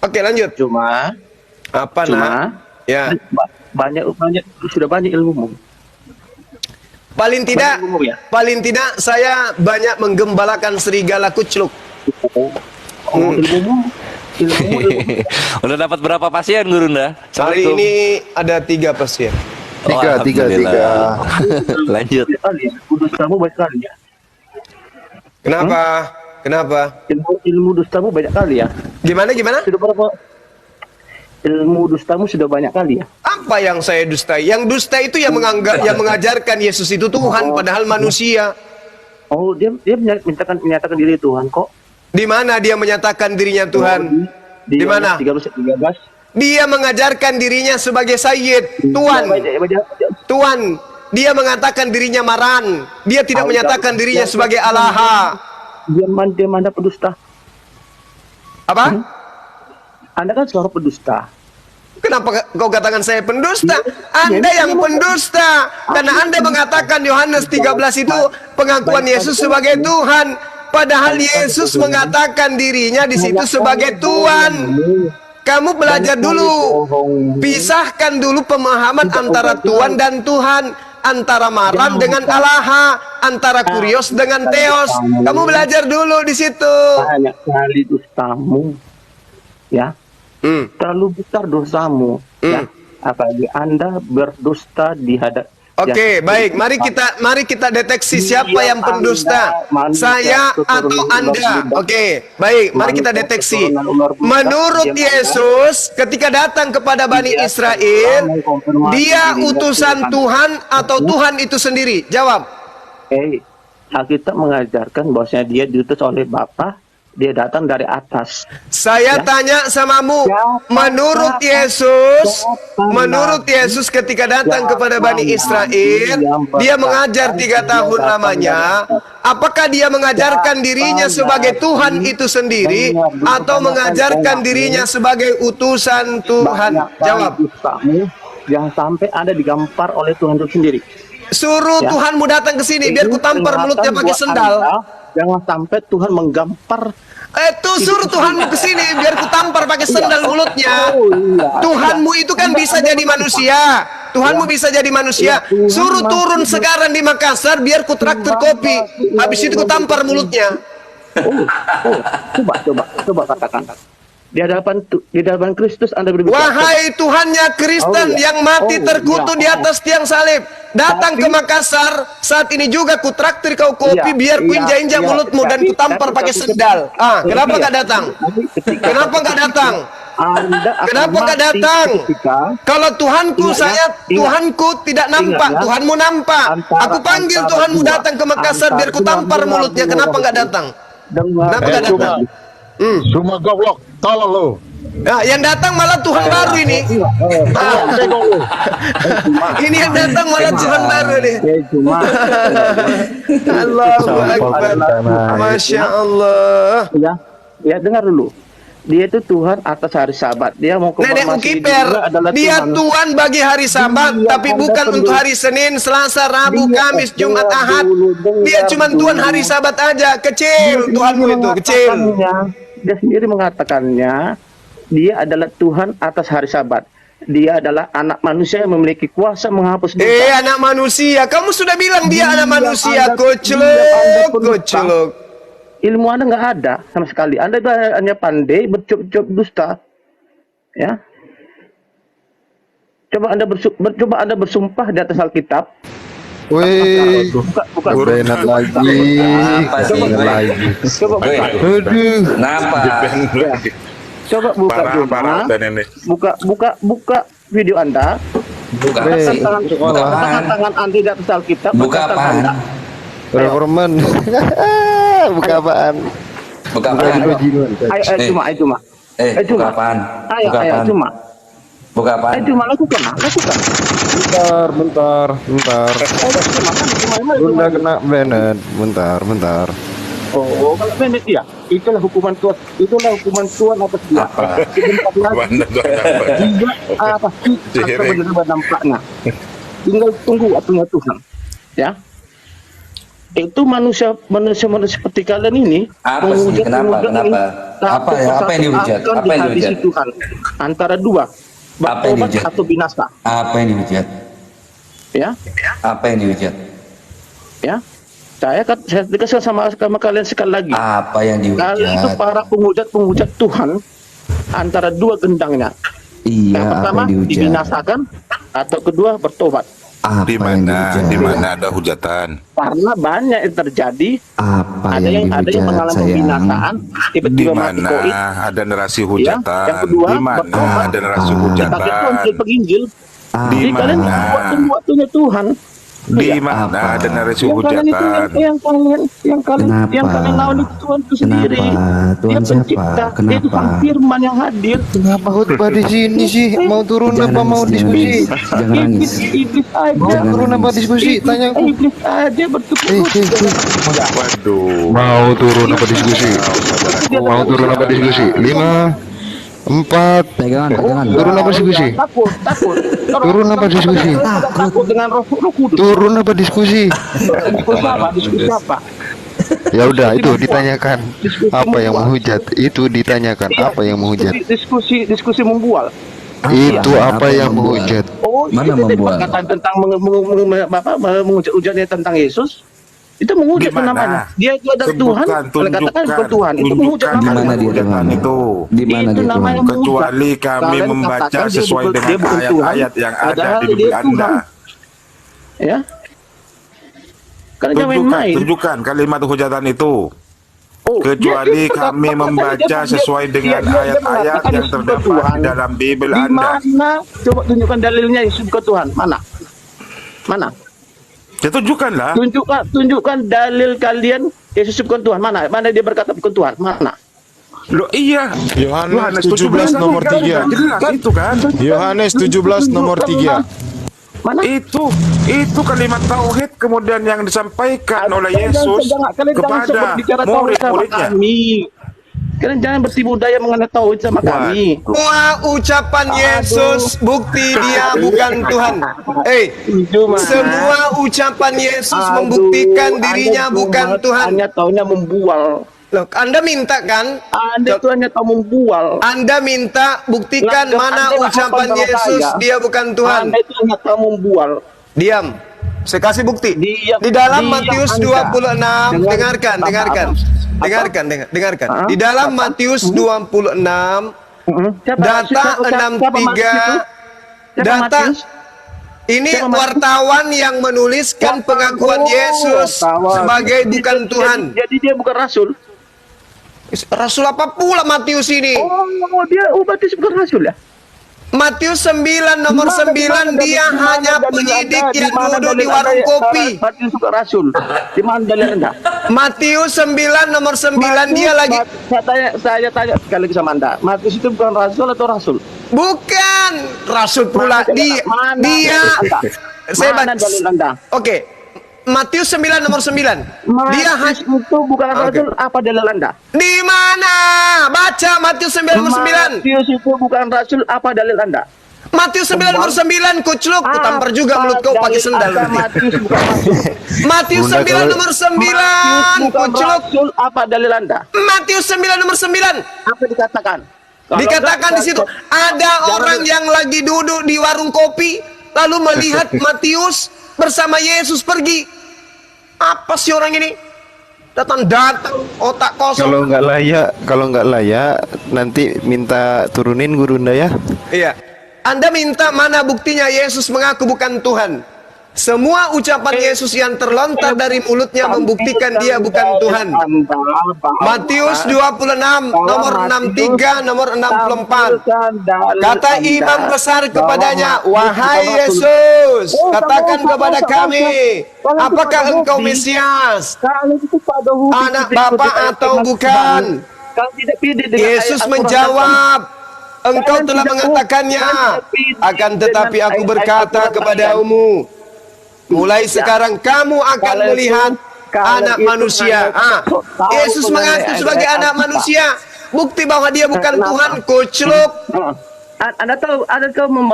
Oke, lanjut. Cuma Apa, Nak? Ya. banyak sudah banyak ilmumu. Paling tidak, Banyak ilmu ya? paling tidak saya banyak menggembalakan serigala kucluk. Ilmumu. Udah dapat berapa pasien Guru Nda? Hari ini ada 3 pasien. Tiga. Lanjut. Ilmu dustamu banyak kali ya. Kenapa? Kenapa? Ilmu dustamu banyak kali ya. Gimana? Sudah berapa? Ilmu dustamu sudah banyak kali ya. Apa yang saya dustai? Yang dusta itu yang mengajarkan Yesus itu Tuhan padahal manusia. Oh, dia menyatakan diri Tuhan kok. Di mana dia menyatakan dirinya Tuhan? Di mana? 13. Dia mengajarkan dirinya sebagai Sayyid, Tuhan. Tuhan. Dia mengatakan dirinya Maran. Dia tidak menyatakan dirinya sebagai Allaha. Dia mana pendusta? Apa? Anda kan seorang pendusta. Kenapa kau katakan saya pendusta? Anda yang pendusta. Karena Anda mengatakan Yohanes 13 itu pengakuan Yesus sebagai Tuhan. Padahal Yesus mengatakan dirinya di situ sebagai Tuhan. Kamu belajar dulu. Pisahkan dulu pemahaman antara Tuhan dan Tuhan. Antara Maran dengan Allaha. Antara Kurios dengan Theos. Kamu belajar dulu di situ. Banyak kali dustamu. Ya. Terlalu besar dosamu. Ya. Apalagi Anda berdusta di hadap. Oke, baik. Mari kita deteksi siapa yang pendusta. Saya atau Anda. Oke, baik. Mari kita deteksi. Menurut Yesus, ketika datang kepada Bani Israel, dia utusan Tuhan atau Tuhan itu sendiri? Jawab. Alkitab mengajarkan bahwasanya dia diutus oleh Bapa. Dia datang dari atas. Saya tanya samamu, menurut Yesus ketika datang kepada Bani Israel, dia mengajar 3 tahun lamanya. Apakah dia mengajarkan dirinya sebagai Tuhan itu sendiri atau mengajarkan dirinya sebagai utusan Tuhan? Jawab. Jangan sampai Anda digampar oleh Tuhan itu sendiri. Suruh Tuhanmu datang ke sini biar ku tampar mulutnya pakai sendal. Jangan sampai Tuhan menggampar. Suruh Tuhanmu ke sini biar ku tampar pakai sendal mulutnya. Tuhanmu itu kan bisa jadi manusia. Tuhanmu bisa jadi manusia. Suruh turun sekarang di Makassar biar ku traktir kopi. Habis itu ku tampar mulutnya. Coba katakan. Di hadapan Kristus Anda berbicara. Wahai Tuhannya Kristen yang mati terkutuk di atas tiang salib, datang ke Makassar. Saat ini juga ku traktir kau kopi biar ku injak-injak mulutmu dan ku tampar pakai sendal. Kenapa nggak datang? Kenapa nggak datang? Kenapa nggak datang? Kalau Tuhanku Tuhanku tidak nampak, Tuhanmu nampak. Aku panggil Tuhanmu datang ke Makassar biar ku tampar mulutnya. Kenapa nggak datang? Kenapa nggak datang? Semua goblok, tolong lo. Nah, yang datang malah Tuhan baru ini. Ini yang datang malah Tuhan baru nih. Allahu Akbar. Masya Allah. Ya dengar dulu. Dia itu Tuhan atas hari Sabat. Dia mau Nenek Ukiper, dia Tuhan bagi hari Sabat, tapi bukan untuk hari Senin, Selasa, Rabu, Kamis, Jumat, Ahad. Dia cuma Tuhan hari Sabat aja. Kecil Tuhanmu itu, kecil. Dia sendiri mengatakannya, dia adalah Tuhan atas hari Sabat. Dia adalah anak manusia yang memiliki kuasa menghapus dosa. Anak manusia. Kamu sudah bilang dia anak manusia. Koclok. Ilmu Anda nggak ada sama sekali. Anda itu hanya pandai bercup-cup dusta. Ya. Coba Anda bersumpah di atas Alkitab. Wih, buka benar lagi. Coba buka. Aduh. Kenapa? Coba buka buka video Anda. Buka tangan Anda di atas Alkitab. Buka apa? Performan. Buka apaan? Buka apaan? Ayo cuma. Buka apaan? Ayo cuma. Buka apaan? Cuma lakukan. Bentar. Bunda kena banned. Bentar. Oh, kalau pendek ya, itulah hukuman Tuhan. Itulah hukuman Tuhan atas dia. Pasti akan benar nampaknya. Tinggal tunggu waktunya Tuhan. Ya. Itu manusia seperti kalian ini Apa sih? Kenapa? Apa yang dihujat? Apa yang dihujat? Tuhan antara dua, Apa yang bertobat dihujat? atau binasa. Apa yang dihujat? Ya, Apa yang dihujat? ya. Saya dikasih sama kalian sekali lagi. Apa yang Kalian itu dihujat? para penghujat Tuhan antara dua gendangnya. Iya, Yang apa pertama yang dihujat? dibinasakan, atau kedua bertobat. Apa Di yang mana? dihujat? Di mana ada hujatan? Karena banyak yang terjadi, Apa ada yang dihujat, mengalami sayang? pembinasaan, Di tiba-tiba mati mana koit. ada narasi Yang hujatan? kedua, Di mana bertobat. ada narasi Sebagai hujatan? Tuhan penginjil, Di jadi kalian mana? waktunya Tuhan. Di Iya. mana ada narasi Yang kalian itu hujatan? yang kalian lawan itu Tuhan itu sendiri. Tuhan Dia siapa? pencipta, dia Kenapa? Tuhan firman yang hadir. Kenapa khutbah di sini sih? Mau turun apa mau diskusi? Jangan nangis. Iblis Mau aja. turun apa diskusi? Tanya aku. Iblis aja bertukar. Waduh. Mau turun apa diskusi? Mau turun apa diskusi? 5, 4. Pegangan. Turun apa diskusi? Takut. Turun apa diskusi? Takut dengan roh kudus. Turun apa diskusi? Diskusi apa? Ya udah, itu ditanyakan. Apa yang menghujat? Itu ditanyakan. Apa yang menghujat? Diskusi membual. Itu apa yang menghujat? Oh, Mana itu membual? perkataan tentang menghujat tentang Yesus. Itu menghujat Di mana? namanya. Dia itu adalah Tuhan. Kalau katakan bukan Tuhan, itu menghujat Tunjukkan Di mana namanya. dia hujatan Tuhan? itu. Di mana Itu dia namanya Tuhan? Kecuali kami Kalian membaca katakan dia sesuai bukan- dengan dia bukan Tuhan, ayat-ayat yang ada padahal di dia Bibel Anda. Tuhan. Ya. Kalian jangan main-main. Tunjukkan kalimat hujatan itu. Oh, Kecuali dia kami berkata- membaca dia- sesuai dengan dia ayat-ayat mengatakan yang Yesus terdapat bukan Tuhan. di dalam Bibel Di Anda. mana? Coba tunjukkan dalilnya Yesus bukan Tuhan. Mana? Ya, tunjukkanlah. Tunjukkan dalil kalian Yesus bukan Tuhan. Mana dia berkata bukan Tuhan? Mana? Loh iya. Yohanes 17 nomor 3. Jelas itu kan. Yohanes 17 nomor 3. Mana? Itu kalimat tauhid kemudian yang disampaikan oleh Yesus Kalian jangan sebut kepada bicara tauhid sama murid-muridnya. kami. Kalian jangan bertipu daya mengenai tauhid sama kami. Semua ucapan Yesus bukti dia bukan Tuhan. Semua ucapan Yesus membuktikan dirinya bukan Tuhan. Hanya taunya membual. Loh, Anda minta kan? Anda itu hanya tahu membual. Anda minta buktikan Lah, mana Anda ucapan sama Yesus saya. dia bukan Tuhan. Anda itu hanya tahu membual. Diam. Saya kasih bukti. Diam. Di dalam Diam Matius Anda. 26, dengarkan. Dengarkan. Di dalam Matius 26, data 63, data ini Siapa Matius? wartawan yang menuliskan pengakuan Yesus sebagai bukan Tuhan. Jadi dia bukan rasul. Rasul apa pula Matius ini? Oh, dia Matius bukan rasul ya? Matius 9 nomor 9 dia hanya penyidik yang duduk di warung kopi. Matius bukan rasul. Di mana dalil Anda? Matius 9 nomor 9 dia lagi. Saya tanya sekali lagi sama Anda. Matius itu bukan rasul atau rasul? Bukan rasul pula dia. Saya Mana baca. dalil Anda? Oke. Matius 9 nomor 9. Dia Matius itu bukan rasul, apa dalil Anda? di mana? Baca Matius 9 nomor 9. Matius itu bukan rasul, apa dalil Anda? Matius 9 nomor 9 kucluk, ku tampar juga mulut kau pakai sendal. Matius bukan rasul. Matius Bunda, 9 kalau- nomor 9 Matius bukan kucluk. rasul, apa dalil Anda? Matius 9 nomor 9. Apa dikatakan? Kalau Dikatakan enggak, di situ ada orang yang lagi duduk di warung kopi lalu melihat Matius bersama Yesus pergi. Apa sih orang ini? Datang otak kosong. Kalau nggak layak, nanti minta turunin gurunda ya. Iya. Anda minta mana buktinya Yesus mengaku bukan Tuhan? Semua ucapan Yesus yang terlontar dari mulutnya membuktikan dia bukan Tuhan. Matius 26 nomor 63 nomor 64. Kata imam besar kepadanya, "Wahai Yesus, katakan kepada kami, apakah engkau Mesias, anak Bapa atau bukan?" Yesus menjawab, "Engkau telah mengatakannya, akan tetapi aku berkata kepadamu, mulai sekarang kamu akan melihat anak manusia." Yesus mengaku sebagai anak manusia. Bukti bahwa dia bukan Tuhan, kucluk. Anda tahu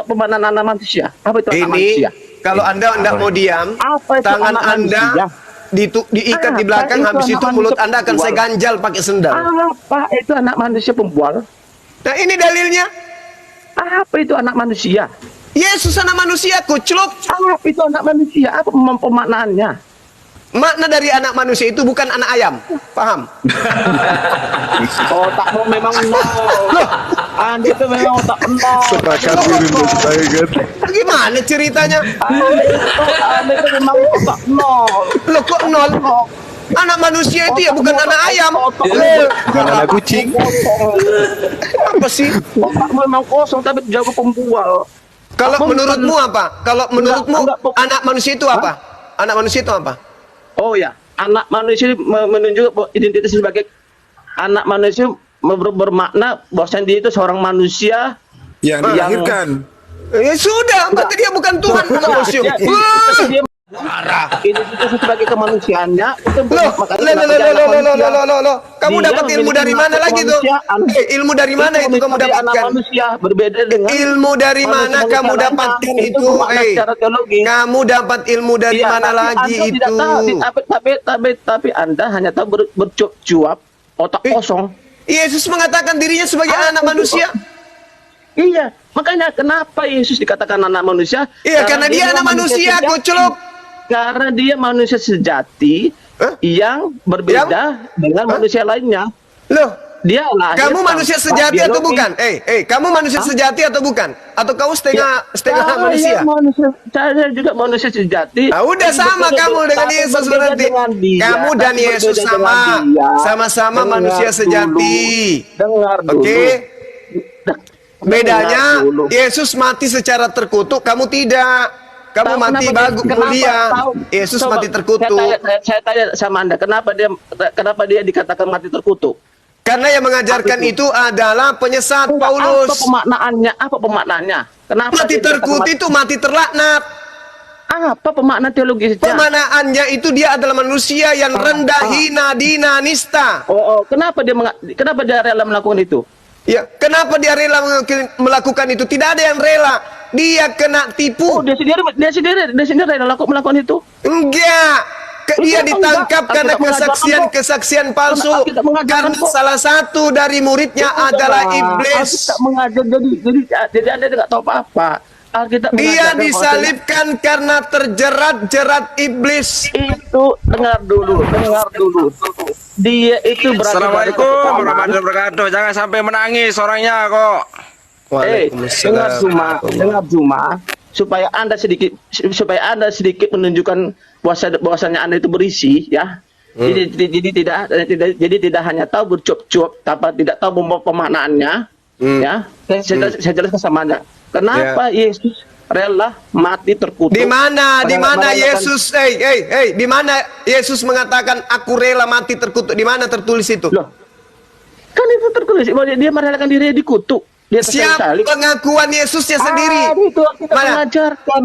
pembahasan anak manusia? Apa itu anak Ini manusia? kalau Anda tidak mau diam, Apa itu tangan anak Anda manusia? diikat di Apa belakang, itu habis anak itu mulut manusia Anda akan saya pembual? ganjal pakai sendal. Apa itu anak manusia pembual? Nah, ini dalilnya. Apa itu anak manusia? Yesus anak manusia, kucluk. Apa itu anak manusia? Apa pemaknaannya? Makna dari anak manusia itu bukan anak ayam. Paham? Otakmu memang nol. Anda itu memang otak nol. Sepakat Gurunda supaya kan. Gimana ceritanya? Anda itu memang otak nol. Loh kok nol? Anak manusia itu ya bukan anak ayam. Bukan anak kucing. Apa sih? Otakmu memang kosong tapi jago pembual. Kalau Apa menurutmu apa? Kalau menurutmu enggak, anak manusia itu apa? Anak manusia itu apa? Oh ya, anak manusia menunjuk identitas sebagai anak manusia bermakna bahwa dia itu seorang manusia Yang dilahirkan. Ya sudah, berarti dia bukan Tuhan anak manusia. dia identitas sebagai kemanusiaannya itu Loh, kamu Dia dapat ilmu memiliki dari mana lagi tuh? kemanusiaan. Ilmu dari mana itu kamu Menjadi anak dapatkan? manusia berbeda dengan Ilmu dari mana manusia kamu lainnya. dapatkan Itu itu? bermakna secara teologi. Kamu dapat ilmu dari Iya, mana tapi lagi Anda tidak itu? tahu, tapi Anda hanya tahu bercuap-cuap otak kosong. Yesus mengatakan dirinya sebagai anak manusia. Iya, makanya kenapa Yesus dikatakan anak manusia? Iya, karena dia anak manusia, sejati. kuculuk. Karena dia manusia sejati yang berbeda dengan manusia lainnya. Loh, Dia lahir kamu manusia tanpa sejati atau biologi. bukan? Kamu manusia sejati atau bukan? Atau kamu setengah manusia? Saya juga manusia sejati. Ah, udah sama kamu dengan Yesus berarti. Kamu dan Yesus sama manusia sejati. Dengar dulu. Oke. Bedanya Dengar dulu. Yesus mati secara terkutuk, kamu tidak. Kamu mati bagus mulia. Yesus Coba, mati terkutuk. Saya tanya sama Anda, kenapa dia dikatakan mati terkutuk? Karena yang mengajarkan itu adalah penyesat Apa Paulus. pemaknaannya? Apa pemaknaannya? Kenapa Mati dia dikatakan terkutuk itu mati terlaknat. Apa pemaknaan teologisnya? Pemaknaannya itu dia adalah manusia yang rendah, hina, dina, nista. Kenapa dia rela melakukan itu? Ya, kenapa dia rela melakukan itu? Tidak ada yang rela. Dia kena tipu. Dia sendiri rela melakukan itu. Enggak. Dia Itu ditangkap enggak. karena Alkitab mengajarkan kok. kesaksian palsu. Alkitab mengajarkan Karena kok. salah satu dari muridnya adalah iblis. Alkitab mengajar jadi Anda tidak tahu apa-apa. Alkitab Dia mengajarkan disalibkan karena terjerat-jerat iblis. itu dengar dulu. Dia itu berada Assalamualaikum warahmatullahi wabarakatuh. Jangan sampai menangis orangnya kok. dengar Juma supaya Anda sedikit menunjukkan bahwasanya Anda itu berisi ya. Jadi tidak hanya tahu bercuap-cuap tanpa tidak tahu pemaknaannya ya. Saya jelaskan sama Anda. Kenapa Yesus rela mati terkutuk? Di mana Yesus? Di mana Yesus mengatakan aku rela mati terkutuk? Di mana tertulis itu? Loh, kan itu tertulis bahwa dia merelakan dirinya dikutuk. Siapa pengakuan Yesusnya sendiri? Itu kita Mana? mengajarkan.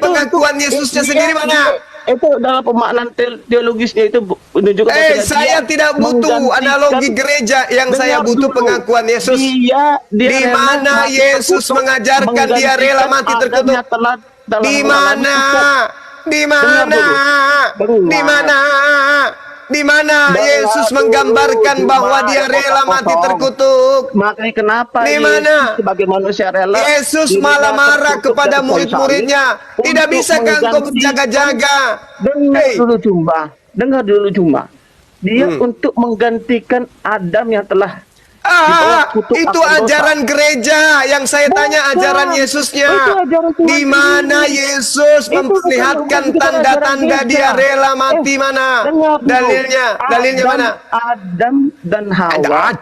Pengakuan Yesusnya sendiri mana? Itu dalam pemaknaan teologisnya itu menunjukkan. Saya tidak butuh analogi gereja, yang saya butuh pengakuan Yesus. Di mana Yesus mengajarkan dia rela mati terkutuk? Di mana? Di mana? Di mana? Di mana Yesus menggambarkan bahwa dia rela mati terkutuk? Makanya kenapa Di mana? sebagai manusia rela Yesus malah marah kepada murid-muridnya. Tidak bisakah engkau berjaga-jaga? Dengar dulu Jumba. Dia untuk menggantikan Adam yang telah itu ajaran gereja. Yang saya tanya ajaran Yesusnya. Di mana Yesus memperlihatkan tanda-tanda dia rela mati mana? Dalilnya mana? Adam dan Hawa.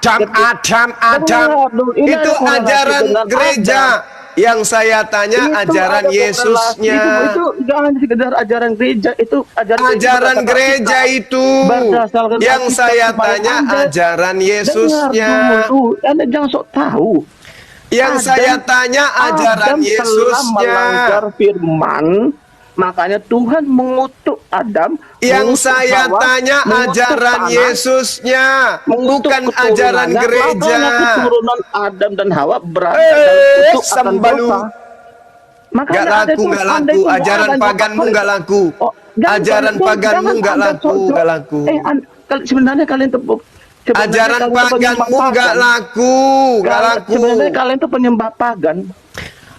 Adam. Itu ajaran gereja. Yang saya tanya ajaran Yesusnya. Itu jangan sekedar ajaran gereja, itu ajaran gereja itu. Yang saya tanya ajaran Yesusnya. Anda jangan sok tahu. Yang saya tanya ajaran Yesusnya. Melanggar firman, makanya Tuhan mengutuk Adam. Yang saya tanya ajaran Yesusnya, bukan ajaran gereja. Keturunan Adam dan Hawa berada dalam kutuk akan dosa. Gak laku, ajaran paganmu gak laku. Ajaran paganmu nggak laku, nggak laku. Sebenarnya kalian tuh Ajaran paganmu nggak laku, nggak laku. Sebenarnya kalian tuh penyembah pagan.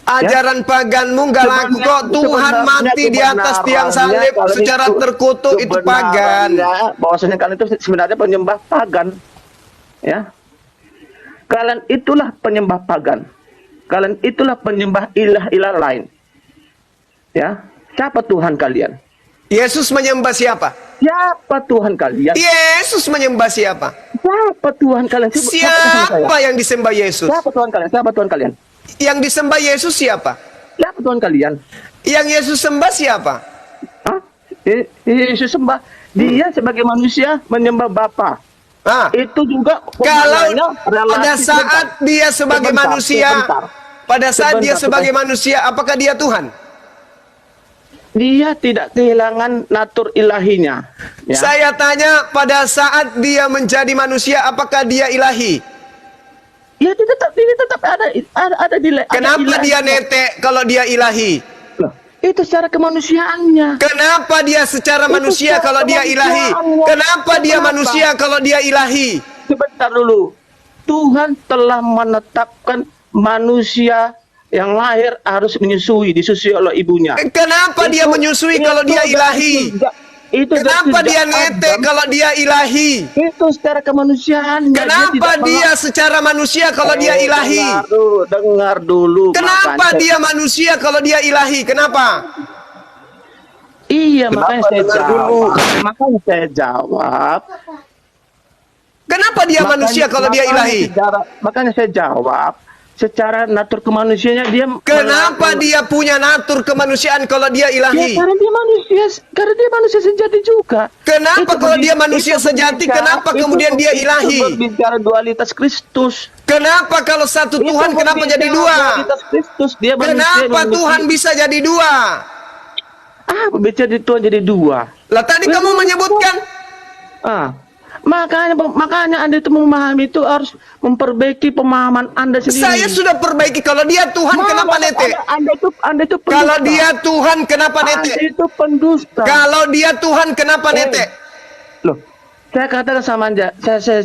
Ajaran paganmu nggak laku kok. Tuhan mati di atas tiang salib secara terkutuk, itu pagan. Bahwasanya kalian itu sebenarnya penyembah pagan. Ya. Kalian itulah penyembah pagan. Kalian itulah penyembah ilah-ilah lain. Ya. Siapa Tuhan kalian? Yesus menyembah siapa? Siapa Tuhan kalian? Yesus menyembah siapa? Siapa Tuhan kalian? Siapa yang disembah Yesus? Siapa Tuhan kalian? Siapa Tuhan kalian? Yang disembah Yesus siapa? Siapa Tuhan kalian? Yang Yesus sembah siapa? Hah? Yesus sembah. Dia sebagai manusia menyembah Bapa. Ah, Itu juga kalau pemaknanya pada relasi saat dia sebagai Sebentar, manusia, sebentar. pada saat dia Sebentar, sebagai sebentar. manusia, apakah dia Tuhan? Dia tidak kehilangan natur ilahinya. Ya. Saya tanya, pada saat dia menjadi manusia, apakah dia ilahi? Ya, dia tetap ada di Kenapa dia netek kalau dia ilahi? Loh, itu secara kemanusiaannya. Kenapa dia secara Itu manusia secara kalau dia ilahi? kemanusiaannya. Kenapa dia Kenapa? manusia kalau dia ilahi? Sebentar dulu. Tuhan telah menetapkan manusia yang lahir harus disusui oleh ibunya. Kenapa dia menyusui kalau dia ilahi? Kenapa dia netek kalau dia ilahi? Itu secara kemanusiaan. Kenapa dia secara manusia kalau dia ilahi? Dengar dulu. Kenapa dia manusia kalau dia ilahi? Kenapa? Iya, makanya saya dengar jawab. Makanya saya jawab. Kenapa dia manusia kalau dia ilahi? Makanya saya jawab. Secara natur kemanusiaannya dia. Kenapa dia punya natur kemanusiaan kalau dia Ya, ilahi? karena dia manusia sejati juga. Kenapa Itu kalau dia manusia itu sejati, berbicara- kenapa itu- kemudian dia itu ilahi? berbicara dualitas Kristus. Kenapa kalau satu Itu Tuhan kenapa berbicara jadi dua? dualitas Kristus. Dia manusia Kenapa memiliki- Tuhan bisa jadi dua? berbicara di Tuhan jadi dua. Lah tadi kamu menyebutkan Makanya Anda itu memahami itu harus memperbaiki pemahaman Anda sendiri. saya sudah perbaiki. Kalau dia Tuhan kenapa netek? Anda itu pendusta. Kalau dia Tuhan kenapa Anda netek? itu pendusta. Kalau dia Tuhan kenapa netek? Loh, saya katakan sama Anda, saya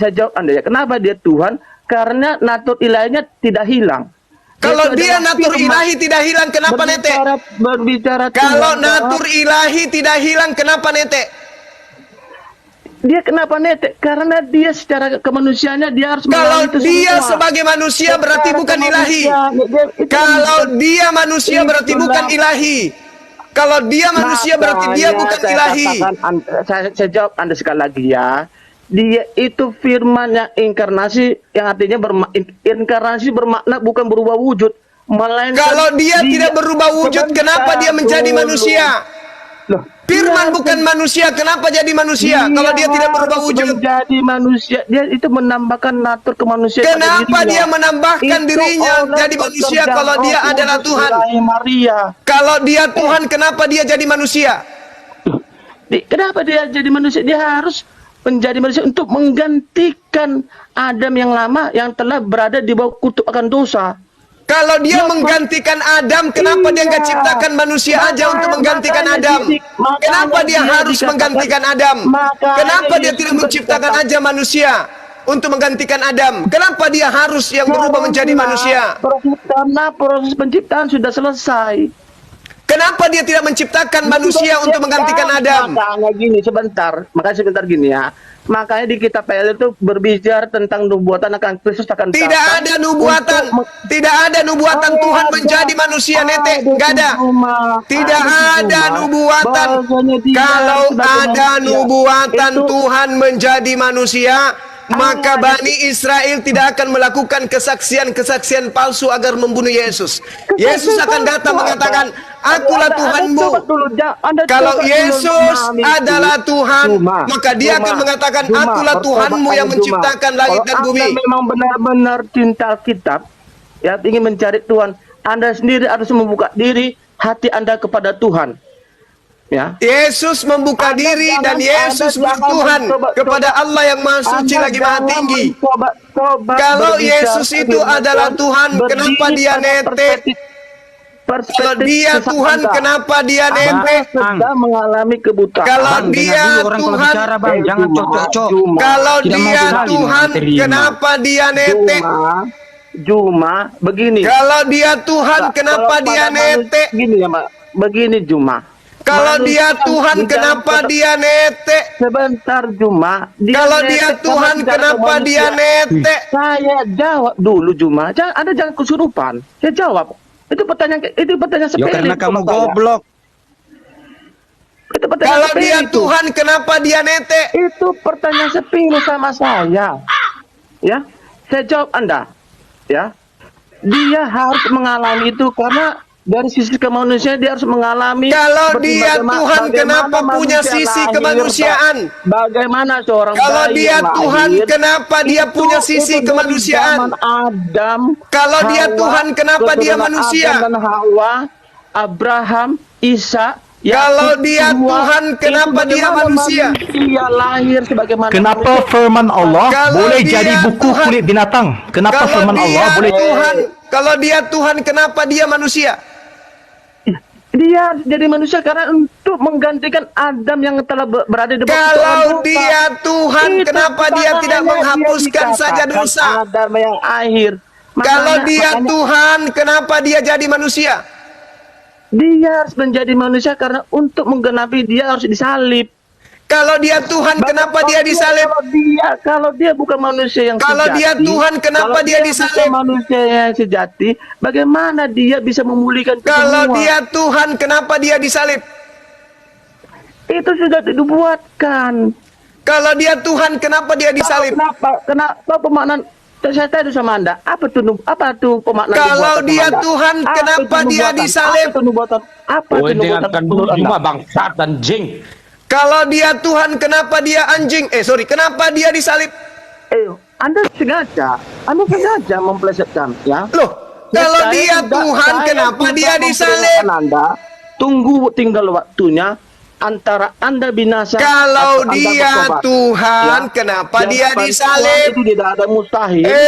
jawab Anda ya. Kenapa dia Tuhan? Karena natur ilahinya tidak hilang. Kalau Itu dia adalah natur firman. ilahi tidak hilang kenapa netek? Berbicara Kalau Tuhan, natur ilahi tidak hilang kenapa netek? dia kenapa netek? Karena dia secara kemanusiaannya dia harus Kalau mengalami itu dia semua. sebagai manusia berarti Secara bukan ilahi. kemanusiaan, itu Kalau dia manusia berarti Itulah- bukan ilahi. Kalau dia manusia berarti dia Makanya bukan saya ilahi. katakan, saya jawab Anda sekali lagi ya. Dia itu firman yang inkarnasi, yang artinya inkarnasi bermakna bukan berubah wujud, melainkan Kalau dia tidak berubah wujud, kenapa dia menjadi manusia? Loh, Firman bukan manusia, kenapa jadi manusia? Kalau dia tidak berubah harus wujud, menjadi manusia, dia itu menambahkan natur kemanusiaan. pada kenapa dirinya. dia menambahkan Itu dirinya oleh jadi manusia pekerjaan kalau dia Roh adalah Kudus Tuhan? Ilahi Maria. Kalau dia Tuhan, kenapa dia jadi manusia? Kenapa dia jadi manusia? Dia harus menjadi manusia untuk menggantikan Adam yang lama yang telah berada di bawah kutuk akan dosa. Kalau dia menggantikan Adam, kenapa dia nggak ciptakan manusia aja untuk menggantikan Adam? Kenapa dia harus menggantikan Adam? Kenapa dia tidak menciptakan aja manusia untuk menggantikan Adam? Kenapa dia harus yang berubah menjadi manusia? Karena proses penciptaan sudah selesai. Kenapa dia tidak menciptakan manusia untuk menggantikan Adam? Makanya gini sebentar, gini ya. Makanya di kitab PL itu berbicara tentang nubuatan akan Kristus akan datang. Tidak ada nubuatan, tidak ada nubuatan Tuhan menjadi manusia netek, nggak ada. Tidak ada nubuatan. Kalau ada nubuatan Tuhan menjadi manusia, maka Bani Israel tidak akan melakukan kesaksian-kesaksian palsu agar membunuh Yesus. Yesus akan datang mengatakan, akulah Tuhanmu. Kalau Yesus adalah Tuhan, maka dia akan mengatakan, akulah Tuhanmu yang menciptakan langit dan bumi. Anda memang benar-benar cinta Alkitab, ya ingin mencari Tuhan, Anda sendiri harus membuka diri hati Anda kepada Tuhan. Ya. Yesus membuka diri dan Yesus bertuhan kepada Allah yang Maha Suci lagi Maha Tinggi. Kalau Yesus itu adalah Tuhan, kenapa dia netek? Kalau dia sesat Tuhan, Anda. kenapa dia Anda netek? sedang mengalami kebutaan. Kalau Bang, dia dengar dulu orang kalau Tuhan, bicara, Bang. Jangan cocok-cocok. kalau Tidak mau dia sekali Tuhan, diterima. kenapa dia netek? Juma, begini. Kalau dia Tuhan, Kalau kenapa pada dia manusia- netek? Gini ya, Pak. Begini Juma. Kalau dia Manusia Tuhan, di dalam kenapa kota- dia netek? Sebentar Juma. Kalau dia netek Tuhan, sama bicara kenapa ke dia manusia. netek? Saya jawab dulu Juma. Anda jangan kesurupan. Saya jawab. Itu pertanyaan Ya sepele. karena kamu sama saya. goblok. Itu pertanyaan Kalau sepele dia itu. Tuhan, kenapa dia netek? Itu pertanyaan sepele sama saya. Ya, saya jawab Anda. Ya, dia harus mengalami itu karena dari sisi kemanusiaan dia harus mengalami. Kalau seperti dia Tuhan, bagaimana kenapa punya manusia sisi lahir, kemanusiaan? Bagaimana seorang Kalau bayi dia yang Tuhan, lahir, kenapa dia itu- punya sisi itu dari kemanusiaan? zaman Adam. Kalau dia Hawa, Tuhan, kenapa dia keturunan manusia? Adam dan Hawa, Abraham, Isa. Kalau Yakub, dia semua, Tuhan, kenapa itu dia bagaimana manusia? Manusia lahir sebagaimana Kenapa manusia. firman Allah Kalau boleh dia jadi buku Tuhan- kulit binatang? Kenapa Kalau firman dia Allah boleh Tuhan, kalau dia Tuhan, kenapa dia manusia? Dia harus jadi manusia karena untuk menggantikan Adam yang telah berada di bawah Kalau dosa. dia Tuhan, Itu kenapa dia tidak makanya menghapuskan dia saja dikatakan dosa? Adam yang akhir. Kalau Makanya- dia makanya Tuhan, kenapa dia jadi manusia? dia harus menjadi manusia karena untuk menggenapi dia harus disalib. Kalau dia Tuhan, kenapa dia disalib? Kalau dia bukan manusia yang Kalau sejati, dia Tuhan, kenapa kalau dia disalib? bukan manusia yang sejati, bagaimana dia bisa memulihkan itu Kalau semua? dia Tuhan, kenapa dia disalib? Itu sudah dibuatkan. Kalau dia Tuhan, kenapa dia disalib? Kenapa pemaknaan? Saya tanya sama Anda, apa tuh pemaknaan? Kalau nubuatan dia sama Anda? Tuhan, Apa kenapa itu dia nubuatan? disalib? Apa itu nubuatan? Apa itu nubuatan menurut Anda? bangsat dan jing. Kalau dia Tuhan, kenapa dia anjing? Kenapa dia disalib? Anda sengaja memplesetkan, ya? Loh, kalau Saya dia tidak- Tuhan, saya kenapa tidak dia disalib? memperingatkan Anda, tunggu tinggal waktunya antara Anda binasa. Kalau atau Anda dia bertobat. Tuhan, Ya. kenapa Yang dia pada disalib? Tuhan itu tidak ada mustahil. Ya,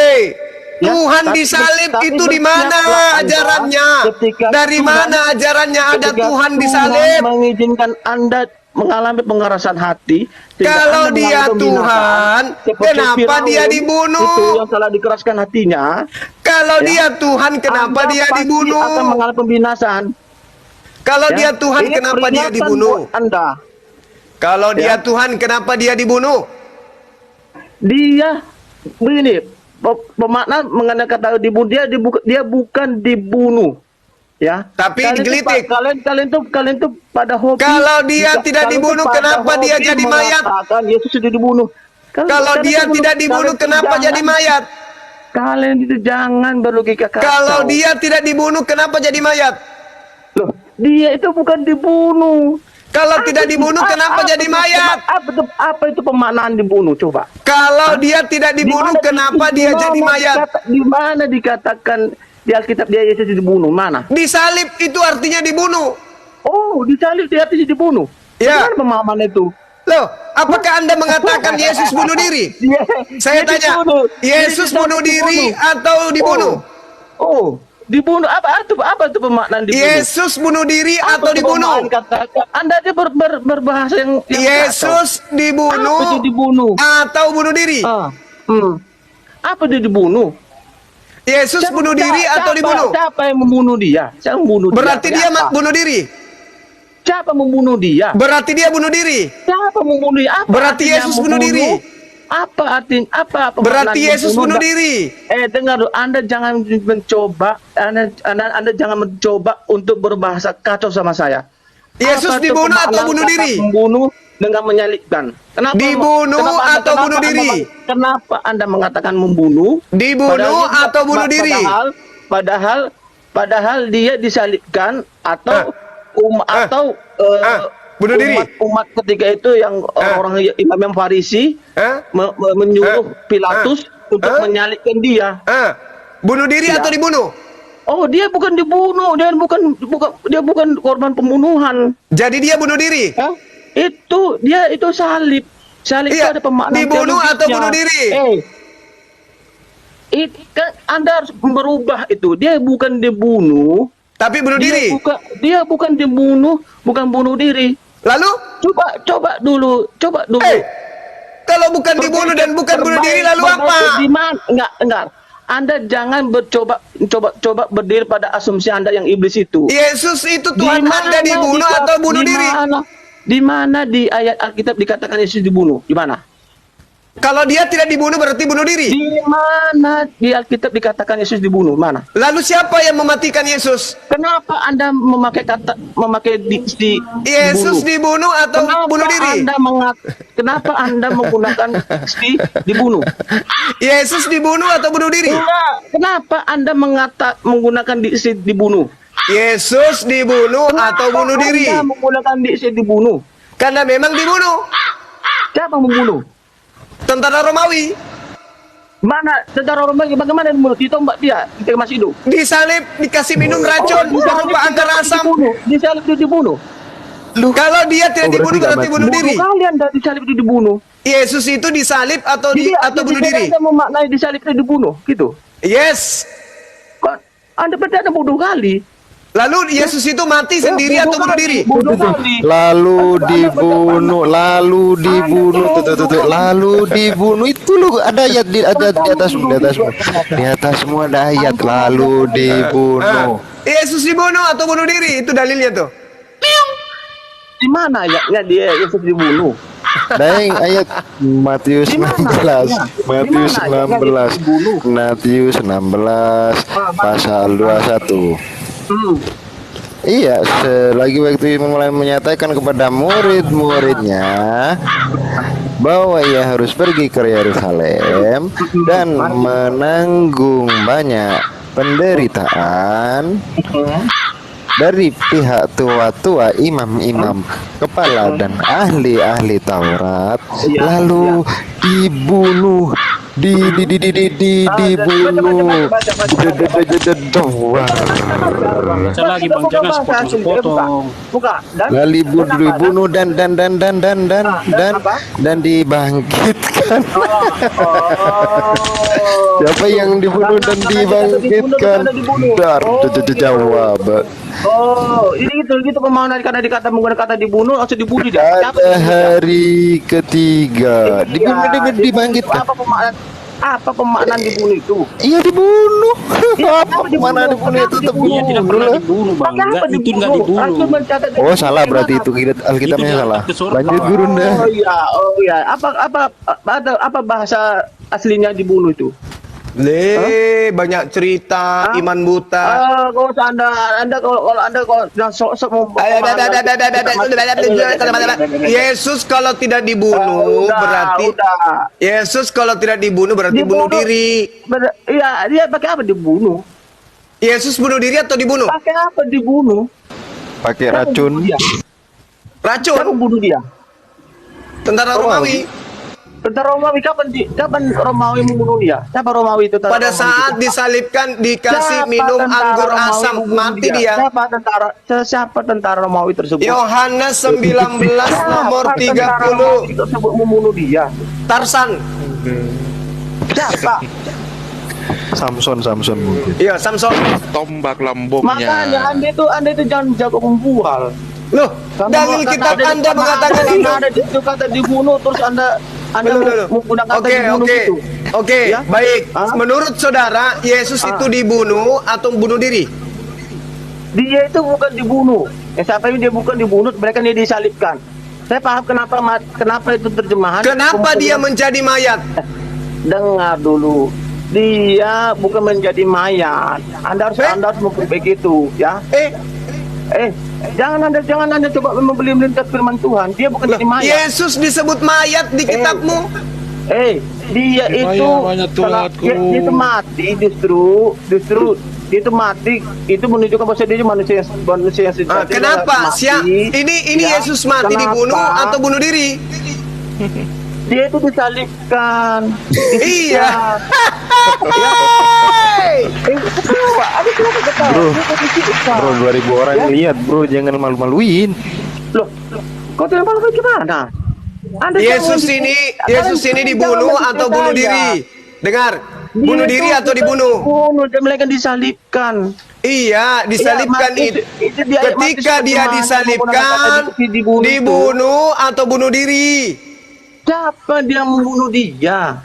Tuhan tapi- disalib tapi itu di bersiaplah mana Anda ajarannya? ketika Dari Tuhan- mana ajarannya ada ketika Tuhan Tuhan disalib? mengizinkan Anda mengalami pengerasan hati. sehingga Kalau Anda dia mengalami pembinasaan, Tuhan, seperti kenapa Firaun dia dibunuh? Itu yang telah dikeraskan hatinya. Kalau Ya. dia Tuhan, kenapa Anda dia pasti dibunuh? akan mengalami pembinasaan. Kalau Ya. dia Tuhan, Ini kenapa dia peringatan dibunuh? buat Anda. Kalau dia Ya. Tuhan, kenapa dia dibunuh? Dia begini, pemakna mengenai kata dibunuh, dia bukan dibunuh. Ya. Tapi Kalian tuh- digelitik. Kalian tuh pada hobi. Kalau dia tidak kalian tuh dibunuh, pada kenapa dia hobi jadi mayat? mengatakan Yesus sudah dibunuh. Kalau dia tidak dibunuh, kenapa jadi mayat? Kalian itu jangan berlogika kacau. Kalau dia tidak dibunuh, kenapa jadi mayat? Loh, dia itu bukan dibunuh. Kalau tidak dibunuh, kenapa jadi mayat? Apa itu pemaknaan dibunuh? Coba. Kalau dia tidak dibunuh, kenapa dia jadi mayat? Di mana dikatakan di Alkitab dia Yesus dibunuh? Mana? Disalib itu artinya dibunuh. Oh, disalib dia artinya dibunuh. Ya. Bagaimana pemahaman itu? Loh, apakah Anda mengatakan Yesus bunuh diri? Saya Dia tanya, dibunuh. Yesus Dia bunuh diri dibunuh. atau dibunuh? Oh, dibunuh apa itu pemaknaan dibunuh? Yesus bunuh diri Apa atau itu dibunuh? pemaknaan kata? Anda aja berbahasa yang Yesus kacau. Apa dibunuh itu dibunuh? atau bunuh diri? Apa dia dibunuh? Yesus bunuh diri atau dibunuh? Siapa yang membunuh dia? Siapa yang membunuh Berarti dia Siapa? bunuh diri. Siapa membunuh dia? Berarti dia bunuh diri. Siapa membunuh dia? Apa Berarti artinya Yesus bunuh membunuh? diri. Apa artinya? Apa Berarti pemaknaan Yesus bunuh diri. Dengar dulu, Anda jangan mencoba, Anda jangan mencoba untuk berbahasa kacau sama saya. Yesus Apa itu dibunuh atau pemaknaan bunuh kata diri? Membunuh dengan menyalibkan. Dibunuh atau bunuh diri? Kenapa Anda mengatakan membunuh? Dibunuh Padahal- atau bunuh diri? Padahal dia disalibkan atau bunuh diri. umat ketika itu yang orang imam yang Farisi menyuruh Pilatus untuk menyalibkan dia. Bunuh diri Ya. atau dibunuh? Oh, dia bukan dibunuh, dia bukan korban pembunuhan. Jadi dia bunuh diri. Hah? Itu salib. Salib Iya, itu ada pemaknaan dibunuh teologisnya. atau bunuh diri? Kan Anda harus merubah itu. Dia bukan dibunuh, Tapi bunuh diri. Dia bukan dibunuh, bukan bunuh diri. Lalu? Coba dulu. Kalau bukan dibunuh dan bukan bunuh diri, lalu apa? Di mana? Enggak. Anda jangan coba berdiri pada asumsi Anda yang iblis itu. Yesus itu Tuhan Anda dibunuh atau bunuh diri? Di mana di ayat Alkitab dikatakan Yesus dibunuh? Di mana? Kalau dia tidak dibunuh berarti bunuh diri. Di mana di Alkitab dikatakan Yesus dibunuh? Mana? Lalu siapa yang mematikan Yesus? Kenapa Anda memakai diksi Yesus dibunuh atau bunuh diri? Kenapa Anda menggunakan diksi dibunuh? Yesus dibunuh atau bunuh diri? Kenapa Anda menggunakan diksi dibunuh? Yesus dibunuh atau bunuh diri? Anda menggunakan diksi dibunuh? Karena memang dibunuh. Siapa membunuh? Tentara Romawi. Mana tentara Romawi? Bagaimana membunuh? Ditombak dia ketika masih hidup. Disalib, dikasih minum racun berupa angker asam. Disalib itu dibunuh. Kalau dia tidak dibunuh berarti bunuh diri. Kalian dari disalib itu dibunuh. Yesus itu disalib atau bunuh diri? Anda memaknai disalib itu dibunuh, gitu. Yes. Kok Anda berarti Anda bodoh kali. Lalu Yesus itu mati sendiri atau bunuh diri? Bodoh kali. Lalu dibunuh, lalu dibunuh itu lu ada ayat di atasmu, di atasmu ada ayat lalu dibunuh. Yesus dibunuh atau bunuh diri? Itu dalilnya tuh. Di mana ayatnya dia Yesus dibunuh? Daeng ayat Matius 16, Matius 16 pasal 21. Iya, selagi waktu mulai menyatakan kepada murid-muridnya bahwa ia harus pergi ke Yerusalem dan menanggung banyak penderitaan dari pihak tua-tua, imam-imam, kepala dan ahli-ahli Taurat, lalu dibunuh, dibunuh. Lagi bang, jangan sepotong-sepotong. Lalu dibunuh dan dibangkitkan. Siapa yang dibunuh dan dibangkitkan? Jawab. Oh, ini gitu pemahaman karena menggunakan kata dibunuh atau dibunuh dia. Pada hari ketiga dibangkitkan. Apa pemaknaan dibunuh itu? Iya dibunuh. Apa pemaknaan dibunuh itu? Tetap Iya tidak pernah dibunuh bang. Enggak, itu enggak dibunuh. Oh salah berarti itu Alkitabnya salah. Lanjut guru dah. Oh iya. Apa bahasa aslinya dibunuh itu? Banyak cerita iman buta. Kalau anda sok Yesus kalau tidak dibunuh berarti Yesus kalau tidak dibunuh berarti bunuh diri. Iya, dia pakai apa dibunuh? Yesus bunuh diri atau dibunuh? Pakai apa dibunuh? Pakai racun. Siapa bunuh dia? Tentara Romawi. Tentara Romawi kapan Romawi membunuh dia? Siapa Romawi itu? Pada saat disalibkan dikasih minum anggur asam, mati dia. Siapa tentara Romawi tersebut? Yohanes 19 nomor 30. Tersebut membunuh dia. Tarsan. Siapa? Samson mungkin. Iya, Samson. Tombak lambungnya. Makanya Anda itu jangan jago membual. Loh, dalil kitab Anda mengatakan itu. Ada itu kata dibunuh terus Anda menggunakan kata dibunuh itu. Oke, Ya? baik. Menurut saudara, Yesus itu dibunuh atau bunuh diri? Dia itu bukan dibunuh. Siapa yang dia bukan dibunuh, mereka dia disalibkan. Saya paham kenapa itu terjemahan. Kenapa dia menjadi mayat? Dengar dulu. Dia bukan menjadi mayat. Anda harus memperbaiki itu, ya. Jangan anda coba membeli melintas firman Tuhan. Dia bukan jadi mayat. Yesus disebut mayat di kitabmu. Dia itu mati justru dia itu mati itu menunjukkan bahwa dia manusia yang sejati. Kenapa? Ini Yesus mati dibunuh atau bunuh diri? Dia itu disalibkan. Iya. Bro 2000 orang lihat bro, jangan malu-maluin. Loh, kau tidak malu gimana? Yesus ini dibunuh atau bunuh diri? Dengar, Bunuh diri itu atau dibunuh? Bunuh, dan mereka disalibkan. Iya, disalibkan Iya, itu dia ayat ketika Matius dia 1 disalibkan, menggunakan kata dibunuh itu. dibunuh atau bunuh diri. Siapa dia membunuh dia?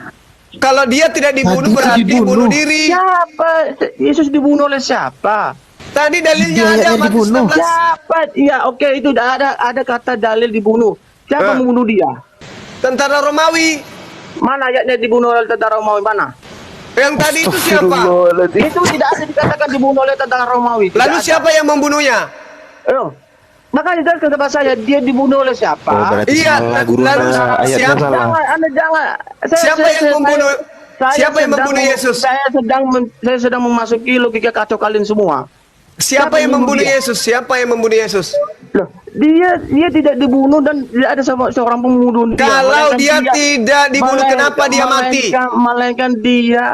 Kalau dia tidak dibunuh berarti bunuh diri. Siapa? Yesus dibunuh oleh siapa? Tadi dalilnya Dia ada yang Matius dibunuh. 16. Siapa? Ya, oke, itu ada kata dalil dibunuh. Siapa membunuh dia? Tentara Romawi. Mana ayatnya dibunuh oleh tentara Romawi mana? Yang tadi itu siapa? Itu tidak ada dikatakan dibunuh oleh tentara Romawi. Tidak Lalu ada. siapa yang membunuhnya? Makanya dari kata saya dia dibunuh oleh siapa? Oh, berarti Iya, salah guru lalu ayatnya siapa- salah. Anda jangan. Siapa yang membunuh? Siapa yang membunuh Yesus? Saya sedang memasuki logika kacau kalian semua. Siapa yang membunuh Yesus? Siapa yang membunuh Yesus? Loh, dia tidak dibunuh dan tidak ada seorang pembunuh. Kalau dia tidak dibunuh, kenapa dia mati? Melainkan dia.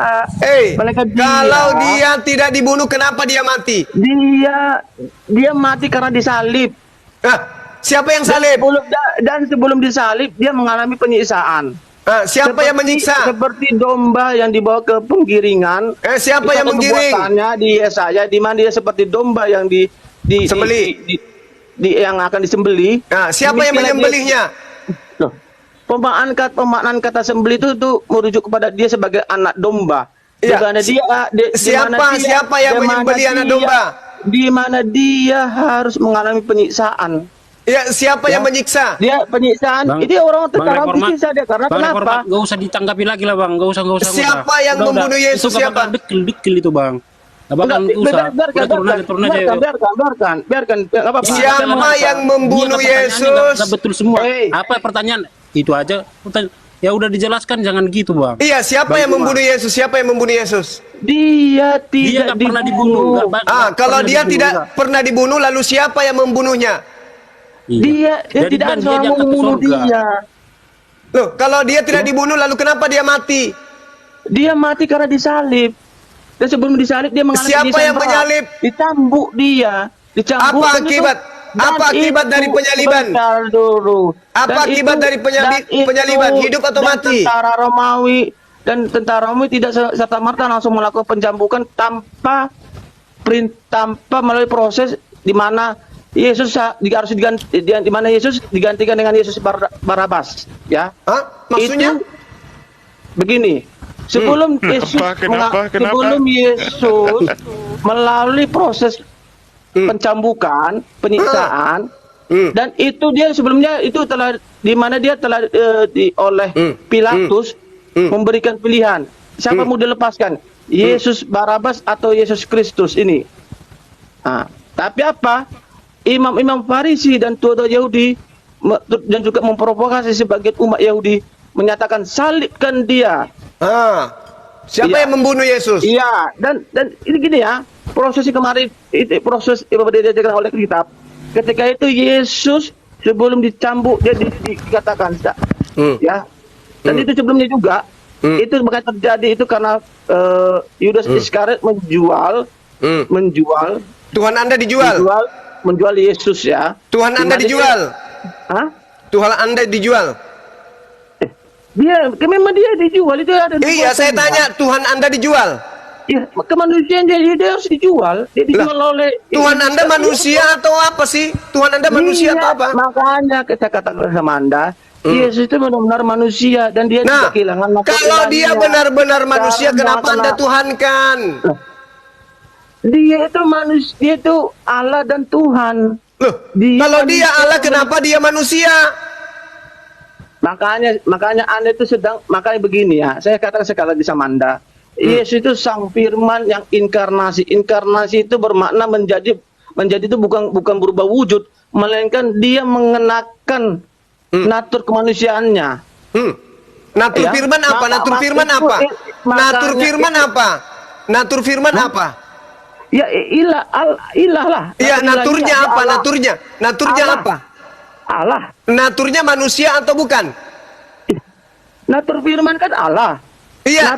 Melainkan Kalau dia tidak dibunuh, kenapa dia mati? Dia mati karena disalib. Siapa yang salib? Dan sebelum disalib dia mengalami penyiksaan. Siapa yang menyiksa? Seperti domba yang dibawa ke penggiringan. Siapa yang menggiring? Perbuatannya di Yesaya, di mana dia seperti domba yang Sembelih. yang akan disembelih. Siapa yang menyembelihnya? Loh, pemaknaan kata sembelih itu merujuk kepada dia sebagai anak domba. Iya. Siapa yang menyembelih anak domba? Di mana dia harus mengalami penyiksaan. Ya, siapa yang menyiksa? Dia penyiksaan. Itu orang tentara disiksa dia karena kenapa? Gak usah ditanggapi lagi lah bang, gak usah. Siapa yang membunuh Yesus? Itu Siapa? Dekil itu bang. Biarkan. Siapa yang membunuh Yesus? Betul semua. Apa pertanyaan? Itu aja. Ya udah dijelaskan, jangan gitu bang. Iya, siapa yang membunuh Yesus? Siapa yang membunuh Yesus? Dia tidak pernah dibunuh. Kalau dia tidak pernah dibunuh, lalu siapa yang membunuhnya? Dia tidak ada seorang membunuh dia. Loh, kalau dia tidak dibunuh, lalu kenapa dia mati? Dia mati karena disalib. Dan sebelum disalib dia mengalami Siapa yang menyalib? Dicambuk dia. Dicambuk. Apa akibat? Apa akibat dari penyaliban? Apa akibat dari penyaliban? Hidup atau mati? Tentara Romawi tidak serta-merta langsung melakukan penjambukan tanpa melalui proses di mana Yesus harus diganti, di mana Yesus digantikan dengan Yesus Barabas, ya. Maksudnya? Itu begini. Sebelum Yesus sebelum Yesus melalui proses pencambukan, penyiksaan, dan itu dia sebelumnya itu telah di mana dia telah oleh Pilatus memberikan pilihan siapa mau dilepaskan, Yesus Barabas atau Yesus Kristus ini. Tapi apa? Imam-imam Farisi dan tua-tua Yahudi dan juga memprovokasi sebagian umat Yahudi menyatakan salibkan dia. Siapa yang membunuh Yesus? Iya, dan ini gini ya, prosesnya kemarin itu proses yang diajarkan oleh kitab. Ketika itu Yesus sebelum dicambuk dia dikatakan ya. Dan itu sebelumnya juga itu bakal terjadi itu karena Yudas Iskariot menjual Tuhan Anda menjual Yesus ya. Tuhan Anda dijual. Tuhan Anda dijual. Memang dia dijual itu ada. Iya, saya tanya, Tuhan Anda dijual. Ya, kemanusiaan dia harus dijual. Dia dijual oleh Tuhan Anda manusia atau apa sih? Tuhan Anda manusia atau apa? Makanya kita katakan sama Anda, Yesus itu benar-benar manusia dan dia tidak kehilangan kalau dia benar-benar manusia, kenapa Anda tuhankan? Dia itu manusia, dia itu Allah dan Tuhan. Loh, kalau dia Allah, kenapa dia manusia? Makanya Anda itu makanya begini ya, saya katakan sekali lagi sama Anda, Yesus itu sang firman yang inkarnasi. Inkarnasi itu bermakna menjadi itu bukan berubah wujud, melainkan dia mengenakan natur kemanusiaannya. Natur firman apa? Natur firman apa? Natur firman apa? Natur firman apa? Ya ilah lah. Iya, naturnya apa? Naturnya apa? Allah. Naturnya manusia atau bukan? Natur firman kan Allah. Iya.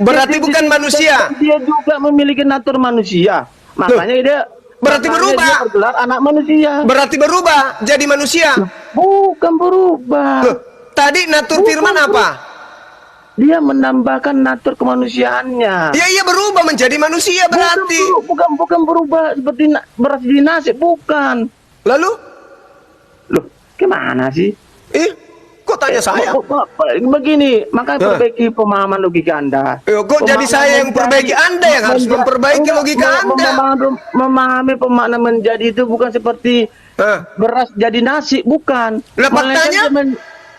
Berarti bukan manusia. Dia juga memiliki natur manusia. Makanya dia berarti berubah. Dia bergelar anak manusia. Berarti berubah jadi manusia. Bukan berubah. Tadi natur firman apa? dia menambahkan natur kemanusiaannya. Ya, ia berubah menjadi manusia berarti. Bukan berubah seperti beras di nasi, bukan. Lalu? Loh, gimana sih? Kok tanya saya? Begini, makanya perbaiki pemahaman logika Anda. Kok jadi saya yang perbaiki? Anda yang harus memperbaiki logika Anda. Memahami pemakna menjadi itu bukan seperti beras jadi nasi, bukan. Lah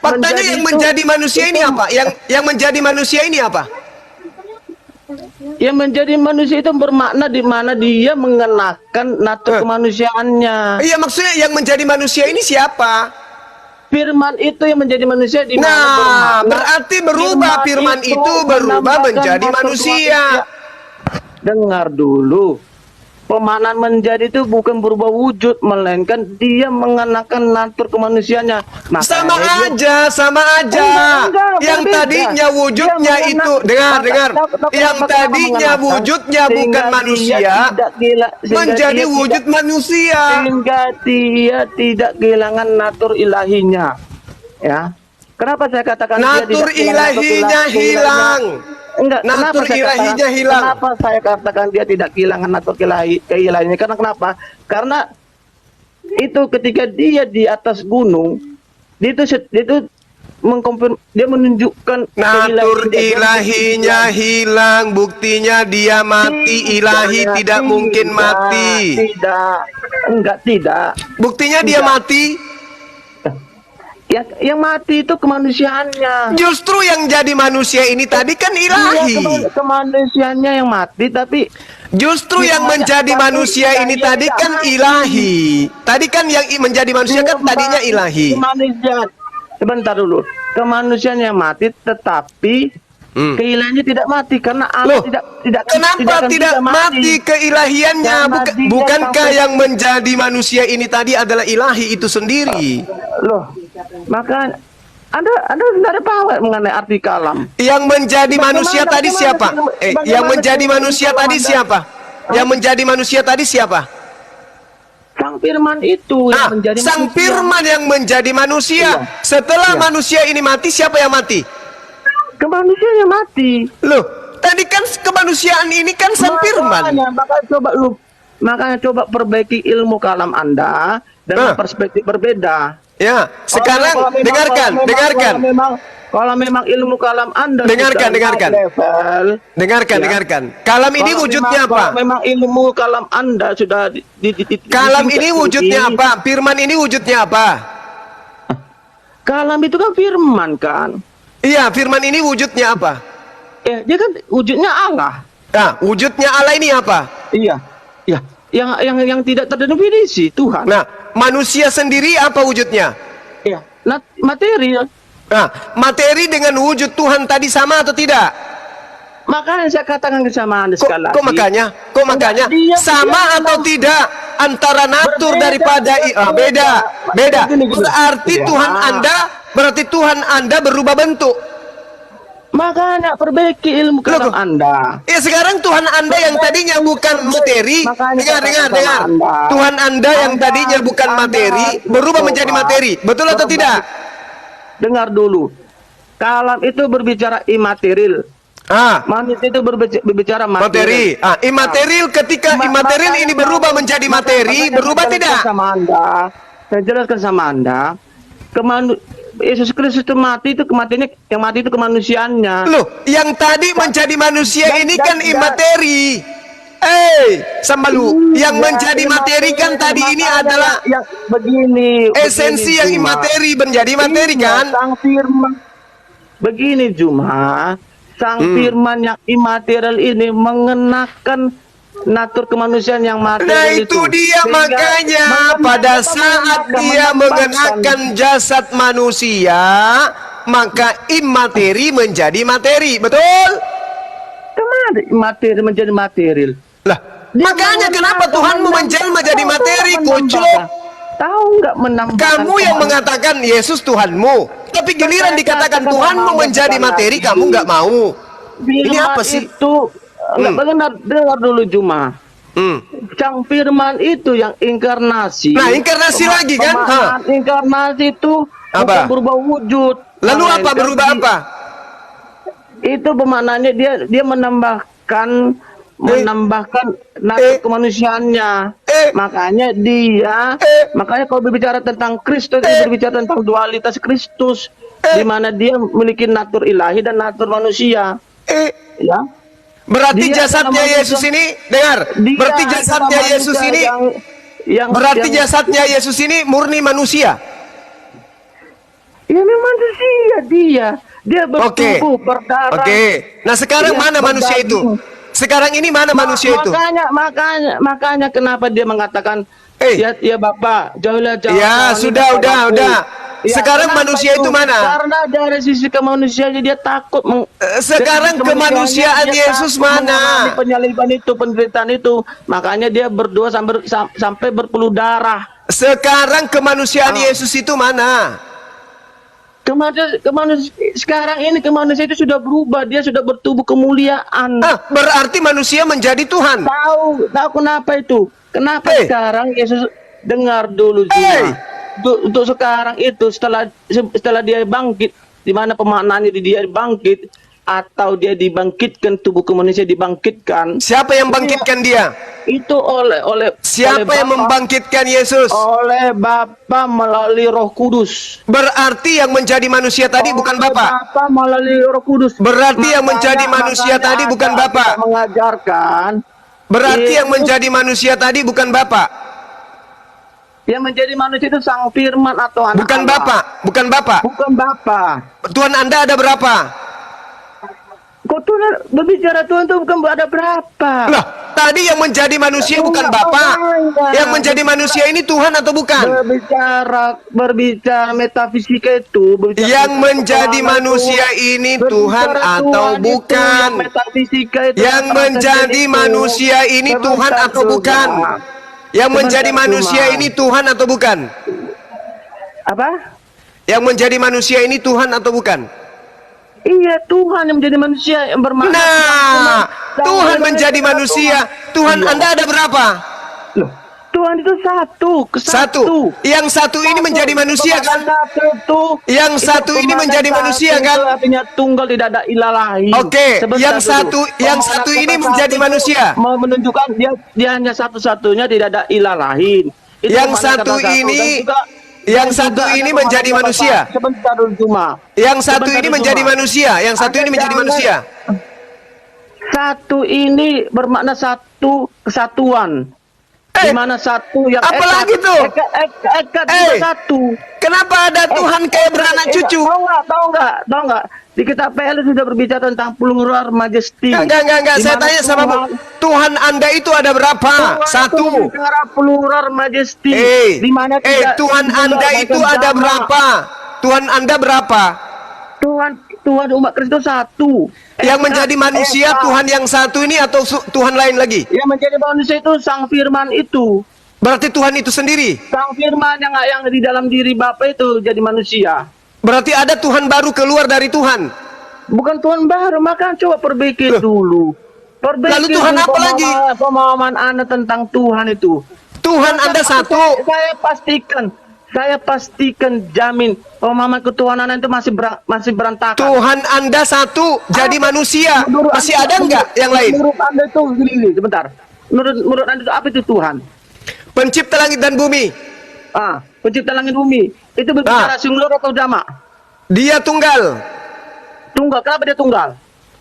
faktanya yang menjadi manusia ini apa? Yang menjadi manusia ini apa? Yang menjadi manusia itu bermakna di mana dia mengenakan natur kemanusiaannya. Iya, maksudnya yang menjadi manusia ini siapa? Firman itu yang menjadi manusia di mana berarti berubah firman itu berubah menjadi manusia. Dengar dulu. Pemaknaan menjadi itu bukan berubah wujud, melainkan dia mengenakan natur kemanusiaannya. Sama aja. Yang tadinya wujudnya itu, dengar. Yang tadinya wujudnya bukan manusia, menjadi wujud manusia. Sehingga dia tidak kehilangan natur ilahinya. Ya. Kenapa saya katakan natur ilahinya hilang? Enggak, natur ilahinya hilang. Kenapa saya katakan dia tidak kehilangan natur keilahiannya? Karena kenapa? Karena itu ketika dia di atas gunung, dia menunjukkan natur ilahinya hilang. Buktinya dia mati. Ilahi tidak mungkin mati. Tidak. Buktinya dia mati. Yang mati itu kemanusiaannya. Justru yang jadi manusia ini tadi kan ilahi. Kemanusiaannya yang mati, tapi justru yang menjadi manusia ini tadi kan ilahi. Tadi kan yang menjadi manusia kan tadinya ilahi. Kemanusiaan. Sebentar dulu. Kemanusiaan yang mati, tetapi keilahiannya tidak mati karena Allah kenapa tidak mati keilahiannya? Bukankah yang menjadi manusia ini tadi adalah ilahi itu sendiri? Loh, maka Anda tidak paham mengenai arti kalam. Yang menjadi manusia tadi siapa? Yang menjadi manusia tadi siapa? Yang menjadi manusia tadi siapa? Sang Firman itu yang menjadi Sang manusia. Firman yang menjadi manusia. Setelah manusia ini mati, siapa yang mati? Kemanusiaan yang mati. Loh, tadi kan kemanusiaan ini kan Sang Firman. Makanya coba perbaiki ilmu kalam Anda dengan perspektif berbeda. Ya, sekarang dengarkan. Kalau memang ilmu kalam Anda dengarkan. Kalam ini wujudnya apa? Kalau memang ilmu kalam Anda sudah kalam ini wujudnya apa? Firman ini wujudnya apa? Kalam itu kan firman kan? Iya, firman ini wujudnya apa? Ya, dia kan wujudnya Allah. Nah, wujudnya Allah ini apa? Iya. Ya, yang tidak terdefinisi Tuhan. Nah, manusia sendiri apa wujudnya? Iya, materi. Nah, materi dengan wujud Tuhan tadi sama atau tidak? Makanya saya katakan kesamaan sekali lagi. Kok makanya sama atau tidak antara natur daripada beda. Berarti Tuhan Anda berubah bentuk. Makanya perbaiki ilmu kalam Anda. Ya, sekarang Tuhan Anda yang tadinya bukan materi, dengar. Tuhan Anda yang tadinya bukan materi berubah menjadi materi. Betul atau tidak? Dengar dulu. Kalam itu berbicara imaterial. Manusia itu berbicara materi. Imaterial, ketika imaterial ini berubah menjadi materi, berubah tidak? Saya jelaskan sama Anda. Yesus Kristus itu mati, itu kematiannya, yang mati itu kemanusiaannya. Loh, yang tadi menjadi manusia ini kan imateri. Sama lu, yang menjadi materi kan tadi ini adalah yang begini. Esensi yang imateri menjadi materi kan? Sang Firman. Begini Juma, Sang Firman yang imaterial ini mengenakan natur kemanusiaan yang material. Nah itu dia, makanya pada saat dia mengenakan jasad manusia, maka imateri menjadi materi, betul? Kemana materi menjadi material? Lah, makanya kenapa Tuhanmu menjelma jadi materi, kucuk? Tahu nggak menambahkan? Kamu yang mengatakan Yesus Tuhanmu, tapi giliran dikatakan Tuhanmu menjadi materi, kamu nggak mau. Ini apa sih? Itu nggak dengar dulu Juma. Sang Firman itu yang inkarnasi. Nah, inkarnasi lagi kan? Inkarnasi itu apa? Berubah wujud. Lalu apa berubah apa? Itu pemaknaannya dia menambahkan natur kemanusiaannya. Makanya makanya kalau berbicara tentang Kristus, dia berbicara tentang dualitas Kristus, di mana dia memiliki natur ilahi dan natur manusia. Ya. Berarti Dia jasadnya adalah Yesus manusia- ini, dengar. Dia Berarti adalah jasadnya Yesus manusia ini, berarti jasadnya Yesus ini murni manusia. ya memang manusia dia bertubuh berdarah. Oke. Nah sekarang Iya, mana manusia itu? berdaging. Sekarang ini mana manusia itu? Makanya kenapa dia mengatakan ya Bapak, jauhlah jauh. Ya sudah. Ya, Sekarang kenapa manusia itu mana? Karena dari sisi kemanusiaannya dia takut. Sekarang Dari sisi kemanusiaan dia Yesus takut mana? mengalami penyaliban itu, penderitaan itu. Makanya dia berdoa sampai berpeluh darah. Sekarang kemanusiaan Yesus itu mana? Sekarang ini kemanusiaan itu sudah berubah, dia sudah bertubuh kemuliaan. Berarti manusia menjadi Tuhan. Tahu kenapa itu? Kenapa sekarang Yesus dengar dulu Zuma. Untuk sekarang itu setelah dia bangkit, di mana pemaknaannya dia bangkit atau dia dibangkitkan, tubuh manusia dibangkitkan. Siapa yang bangkitkan dia? Itu oleh Siapa oleh yang membangkitkan Yesus? Oleh Bapa melalui Roh Kudus. Berarti yang menjadi manusia tadi bukan Bapa. Bapa melalui Roh Kudus. Berarti yang menjadi manusia tadi bukan Bapa. Mengajarkan. Berarti yang menjadi manusia tadi bukan Bapa. Yang menjadi manusia itu Sang Firman atau anak Bukan Allah. Bapa, bukan Bapa. Bukan Bapa. Tuhan Anda ada berapa? Kok Tuhan berbicara Tuhan itu bukan ada berapa? Lah, tadi yang menjadi manusia bukan Bapa. Yang menjadi manusia ini Tuhan atau bukan? Berbicara metafisika itu. Yang menjadi manusia ini Tuhan atau bukan? Yang menjadi manusia ini Tuhan atau bukan? Yang menjadi manusia ini Tuhan atau bukan? Apa? Yang menjadi manusia ini Tuhan atau bukan? Iya, Tuhan yang menjadi manusia yang bermakna. Nah, Tuhan menjadi manusia. Tuhan Anda ada berapa? Loh, Tuhan itu Satu. Yang satu ini menjadi manusia kan? Yang satu ini menjadi manusia kan? Artinya tunggal, tidak ada ilah lain. Oke, yang satu ini menjadi manusia. Mau menunjukkan dia hanya satu-satunya, tidak ada ilah lain. Itu Yang makna satu kata ini- dan juga- yang dan satu juga ini ada menjadi kata-kata manusia. Sebentar dulu cuma. Yang satu Sebentar ini dulu, menjadi Cuma. manusia. Yang satu ini menjadi manusia. Satu ini bermakna satu kesatuan. Di mana satu yang apalagi tuh? Ekat juga satu. Kenapa ada Tuhan kayak beranak cucu? Tahu nggak? Di kitab PL sudah berbicara tentang plural majesty. Enggak. Saya tanya sama Tuhan Anda itu ada berapa? Satu. Bicara plural majesty. Di mana Tuhan Anda itu ada berapa? Tuhan Anda berapa? Tuhan umat Kristus satu. Yang menjadi manusia Tuhan yang satu ini atau Tuhan lain lagi? Yang menjadi manusia itu Sang Firman itu. Berarti Tuhan itu sendiri. Sang Firman yang di dalam diri Bapa itu jadi manusia. Berarti ada Tuhan baru keluar dari Tuhan. Bukan Tuhan baru, maka coba perbaiki dulu. Lalu Tuhan apa lagi? Pemahaman Anda tentang Tuhan itu. Tuhan Anda satu. Saya pastikan jamin pemahaman ketuhanan itu masih berantakan. Tuhan Anda satu, jadi manusia. Masih ada enggak yang lain? Menurut Anda itu gini, sebentar. Menurut Anda itu apa itu Tuhan? Pencipta langit dan bumi. Pencipta langit bumi. Itu berbicara singular atau jamak? Dia tunggal. Tunggal. Kenapa dia tunggal?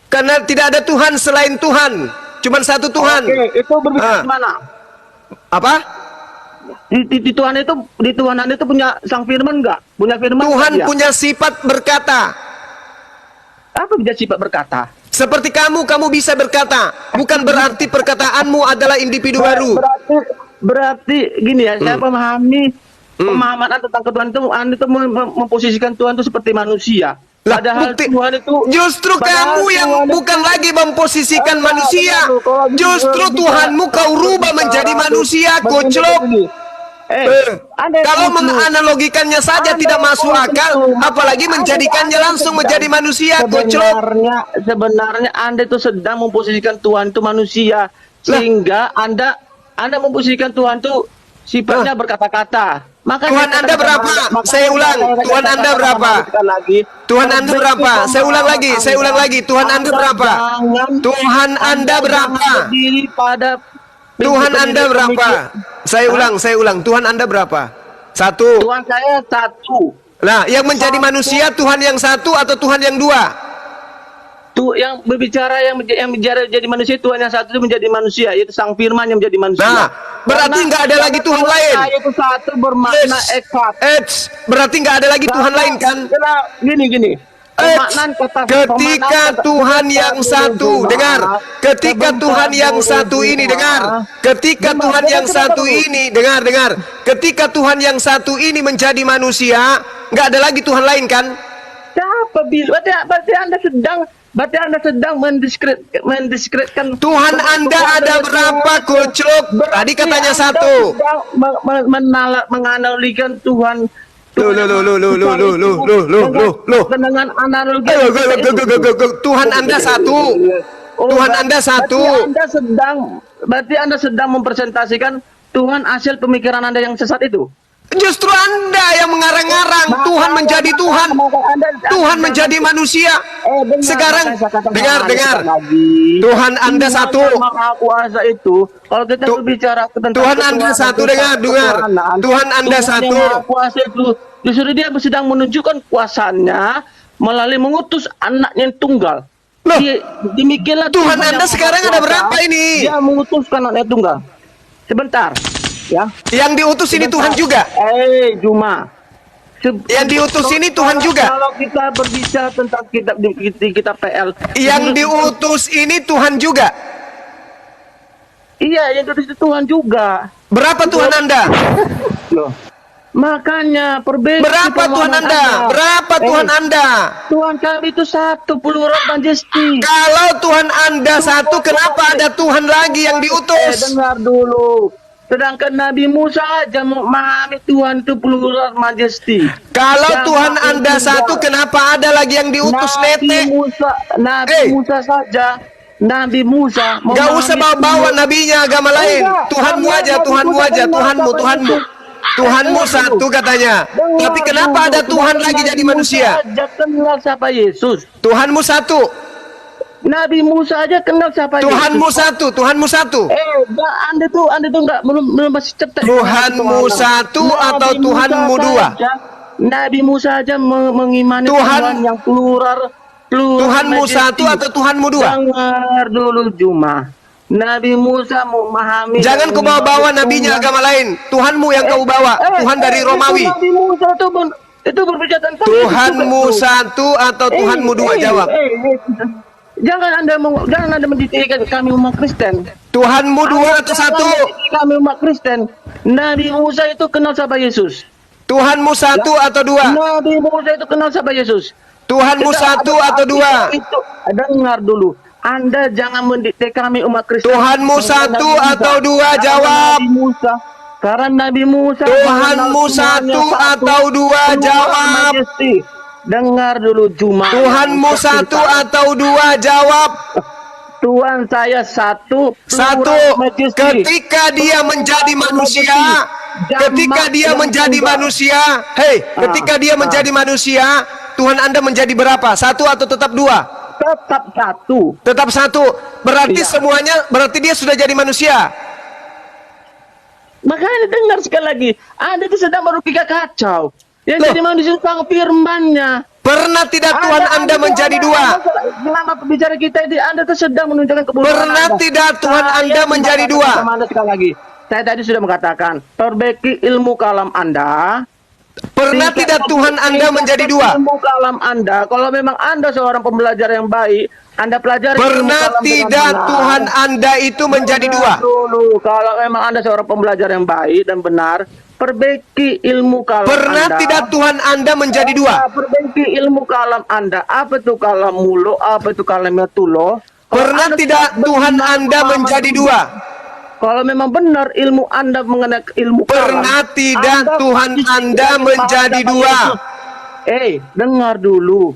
Karena tidak ada Tuhan selain Tuhan. Cuman satu Tuhan. Oke, itu berbicara di mana? Apa? Di Tuhan Anda itu punya Sang Firman enggak? Punya firman Tuhan enggak dia? punya sifat berkata. Apa bisa sifat berkata? Seperti kamu bisa berkata. Bukan berarti perkataanmu adalah individu baru. Berarti gini ya, saya memahami pemahaman Anda tentang Tuhan itu, Anda itu memposisikan Tuhan itu seperti manusia. Padahal Tuhan itu justru kamu yang bukan lagi memposisikan manusia. Justru Tuhanmu kau rubah menjadi manusia, koclok. Kalau menganalogikannya saja tidak masuk akal, apalagi menjadikannya langsung menjadi manusia, koclok. Sebenarnya Anda itu sedang memposisikan Tuhan itu manusia, sehingga Anda memposisikan Tuhan itu sifatnya berkata-kata. Maka Tuhan Anda berapa? Saya ulang. Tuhan Anda berapa? Tuhan Anda berapa? Saya ulang lagi. Saya ulang lagi. Tuhan Anda berapa? Tuhan Anda berapa? Tuhan Anda berapa? Saya ulang. Tuhan Anda berapa? Satu. Tuhan saya satu. Nah, yang menjadi manusia Tuhan yang satu atau Tuhan yang dua? Tuh yang berbicara yang bicara jadi manusia, Tuhan yang satu itu menjadi manusia, yaitu Sang Firman yang menjadi manusia. Nah, berarti nggak ada lagi Tuhan lain. Itu satu bermakna eksak. Berarti nggak ada lagi Tuhan lain kan? Gini. Ketika Tuhan yang satu, dengar. Ketika Tuhan yang satu ini, dengar. Ketika Tuhan yang satu ini, dengar. Ketika Tuhan yang satu ini menjadi manusia, nggak ada lagi Tuhan lain kan? Siapa bilang? Berarti Anda sedang mendiskreditkan Tuhan Anda ada berapa, Kucuk? Tadi katanya satu. Menganalogikan Tuhan. Dengan analogi. Tuhan Anda satu. Tuhan Anda satu. Berarti Anda sedang mempresentasikan Tuhan hasil pemikiran Anda yang sesat itu. Justru Anda yang mengarang-arang. Tuhan menjadi Tuhan. Tuhan menjadi manusia. Sekarang dengar. Tuhan Anda satu. Maha kuasa itu, kalau kita berbicara tentang Tuhan Anda satu, dengar. Tuhan Anda satu. Maha kuasa itu, justru dia sedang menunjukkan kuasanya melalui mengutus anaknya yang tunggal. Loh, Demikianlah Tuhan Anda sekarang ada berapa ini? Dia mengutuskan anaknya tunggal. Sebentar. Ya. Yang diutus ini Tuhan juga. Juma. Yang diutus ini Tuhan juga. Kalau kita berbicara tentang kitab PL. Yang diutus ini Tuhan juga. Iya, yang diutus itu Tuhan juga. Berapa Tuhan Anda? Loh. Makanya perbaiki. Berapa Tuhan Anda? Berapa Tuhan Anda? Tuhan kami itu satu, plural majesty. Kalau Tuhan Anda satu, kenapa ada Tuhan lagi yang diutus? Dengar dulu. Sedangkan Nabi Musa aja memahami Tuhan itu plural majesty. Kalau Tuhan Anda satu, kenapa ada lagi yang diutus nete? Musa saja. Nabi Musa. Gak usah bawa nabinya agama lain. Tuhanmu aja, Tuhanmu satu katanya. Tapi kenapa ada Tuhan lagi jadi manusia? Kenal siapa Yesus? Tuhanmu satu. Nabi Musa aja kenal siapa Tuhanmu satu. Anda tuh belum masih cepat. Tuhanmu satu atau Tuhanmu dua? Nabi Musa aja mengimani Tuhan yang plural. Tuhanmu satu atau Tuhanmu dua? Dengar dulu Juma. Nabi Musa memahami. Jangan kau bawa nabinya agama lain. Tuhanmu yang kau bawa. Tuhan dari Romawi. Nabi Musa itu berbicara tentang Tuhanmu satu atau Tuhanmu dua? Jawab. Jangan Anda mendiktekan kami umat Kristen. Tuhanmu dua atau satu? Kami umat Kristen. Nabi Musa itu kenal siapa Yesus? Tuhanmu satu atau dua? Nabi Musa itu kenal siapa Yesus? Tuhanmu satu atau dua? Dengar dulu. Anda jangan mendikte kami umat Kristen. Tuhanmu satu atau dua? Jawab. Karena Nabi Musa. Tuhanmu satu atau dua? Jawab. Dengar dulu Juma. Tuhanmu satu atau dua? Jawab. Tuhan saya satu. Ketika dia menjadi manusia. Ketika dia menjadi manusia. Tuhan Anda menjadi berapa? Satu atau tetap dua? Tetap satu. Berarti semuanya, berarti dia sudah jadi manusia. Makanya dengar sekali lagi. Anda itu sedang merugikan kacau. Yang jadi manusia Sang Firman-Nya. Pernah tidak Tuhan Anda menjadi dua? Selama pembicara kita ini Anda itu sedang menunjukkan kebodohan. Pernah tidak Tuhan Anda menjadi dua? Sekali lagi. Saya tadi sudah mengatakan, perbaiki ilmu kalam Anda. Pernah tidak Tuhan Anda menjadi dua? Ilmu kalam Anda, kalau memang Anda seorang pembelajar yang baik, Anda pelajari. Pernah tidak Tuhan Anda itu menjadi dua? Dulu, kalau memang Anda seorang pembelajar yang baik dan benar, perbaiki ilmu kalam Pernah Anda. tidak Tuhan Anda menjadi dua? Perbaiki ilmu kalam Anda. Apa itu kalam mulo? Apa itu kalamatulo? Pernah tidak Tuhan Anda menjadi dua? Kalau memang benar ilmu Anda mengenai ilmu kalam. Pernah tidak Tuhan Anda menjadi dua? Dengar dulu.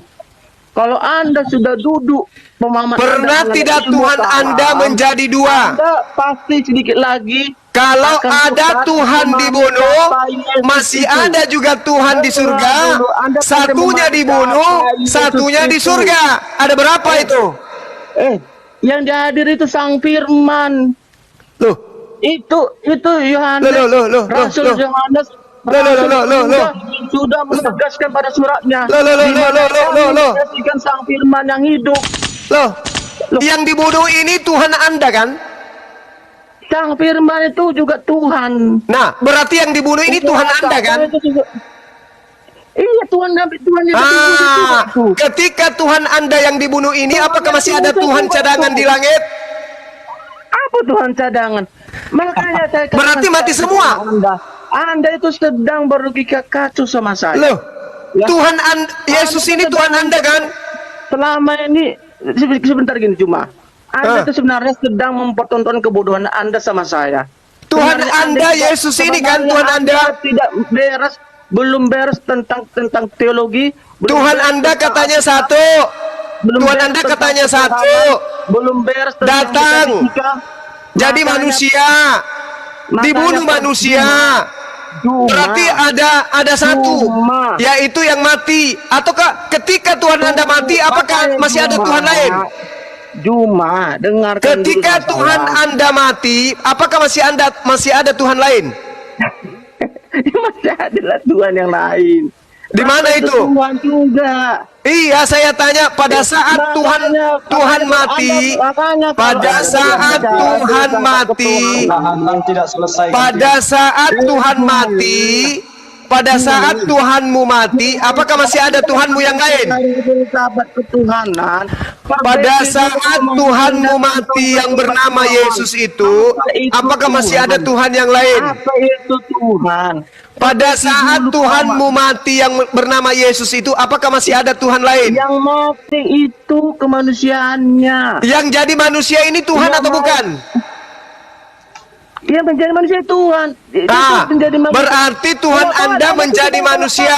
Kalau Anda sudah duduk pemahaman Pernah Anda tidak ilmu Tuhan paham, Anda menjadi dua? Anda pasti sedikit lagi Kalau akan ada berat Tuhan memahami dibunuh, apa Yesus masih itu. ada juga Tuhan di surga. Dulu, Anda Satunya memahami dibunuh, apa Yesus satunya di itu. surga. Ada berapa itu? Yang dihadir itu Sang Firman. Loh, Itu Yohanes. Loh. Rasul Yohanes. Sudah menegaskan pada suratnya. Loh. Menyaksikan Sang Firman yang hidup. loh. Yang dibunuh ini Tuhan Anda kan? Sang Firman itu juga Tuhan. Nah, berarti yang dibunuh ini Tuhan Anda kan? Iya, Tuhan yang Ketika Tuhan Anda yang dibunuh ini, apakah masih ada Tuhan cadangan di langit? Apa Tuhan cadangan? Makanya saya katakan, Berarti mati semua. Anda itu sedang berlogika kacau sama saya. Loh, Ya. Tuhan Yesus ini Tuhan Anda kan? Selama ini sebentar gini cuma. Anda itu sebenarnya sedang mempertontonkan kebodohan Anda sama saya. Tuhan Sebenarnya Anda tidak- Yesus ini kan sebenarnya Tuhan Anda. tidak beres, belum beres tentang teologi. belum Tuhan beres Anda tentang katanya apa- satu. belum Tuhan beres Anda tentang katanya pemahaman, satu. belum beres tentang Datang. metafisika. Jadi Makanya- manusia. Dibunuh makanya- manusia. Cuma- Berarti ada satu, Cuma. yaitu yang mati. Ataukah ketika Tuhan Anda mati, apakah masih ada Tuhan lain? Cuma dengarkan Ketika dulu Tuhan masalah. Anda mati, apakah masih ada Tuhan lain? Masih adalah Tuhan yang lain. Di mana itu? Tuhan juga. Iya, saya tanya pada saat Tuhan mati, pada saat Tuhan mati, pada saat Tuhan mati, pada saat Tuhanmu mati, apakah masih ada Tuhanmu yang lain? Sahabat ketuhanan. Pada saat Tuhanmu mati yang bernama Yesus itu, apakah masih ada Tuhan yang lain? Apa itu Tuhan? Pada saat Tuhanmu mati yang bernama Yesus itu, apakah masih ada Tuhan lain? Yang mati itu kemanusiaannya. Yang jadi manusia ini Tuhan atau bukan? Yang menjadi manusia Tuhan. Nah, berarti Tuhan Anda menjadi manusia.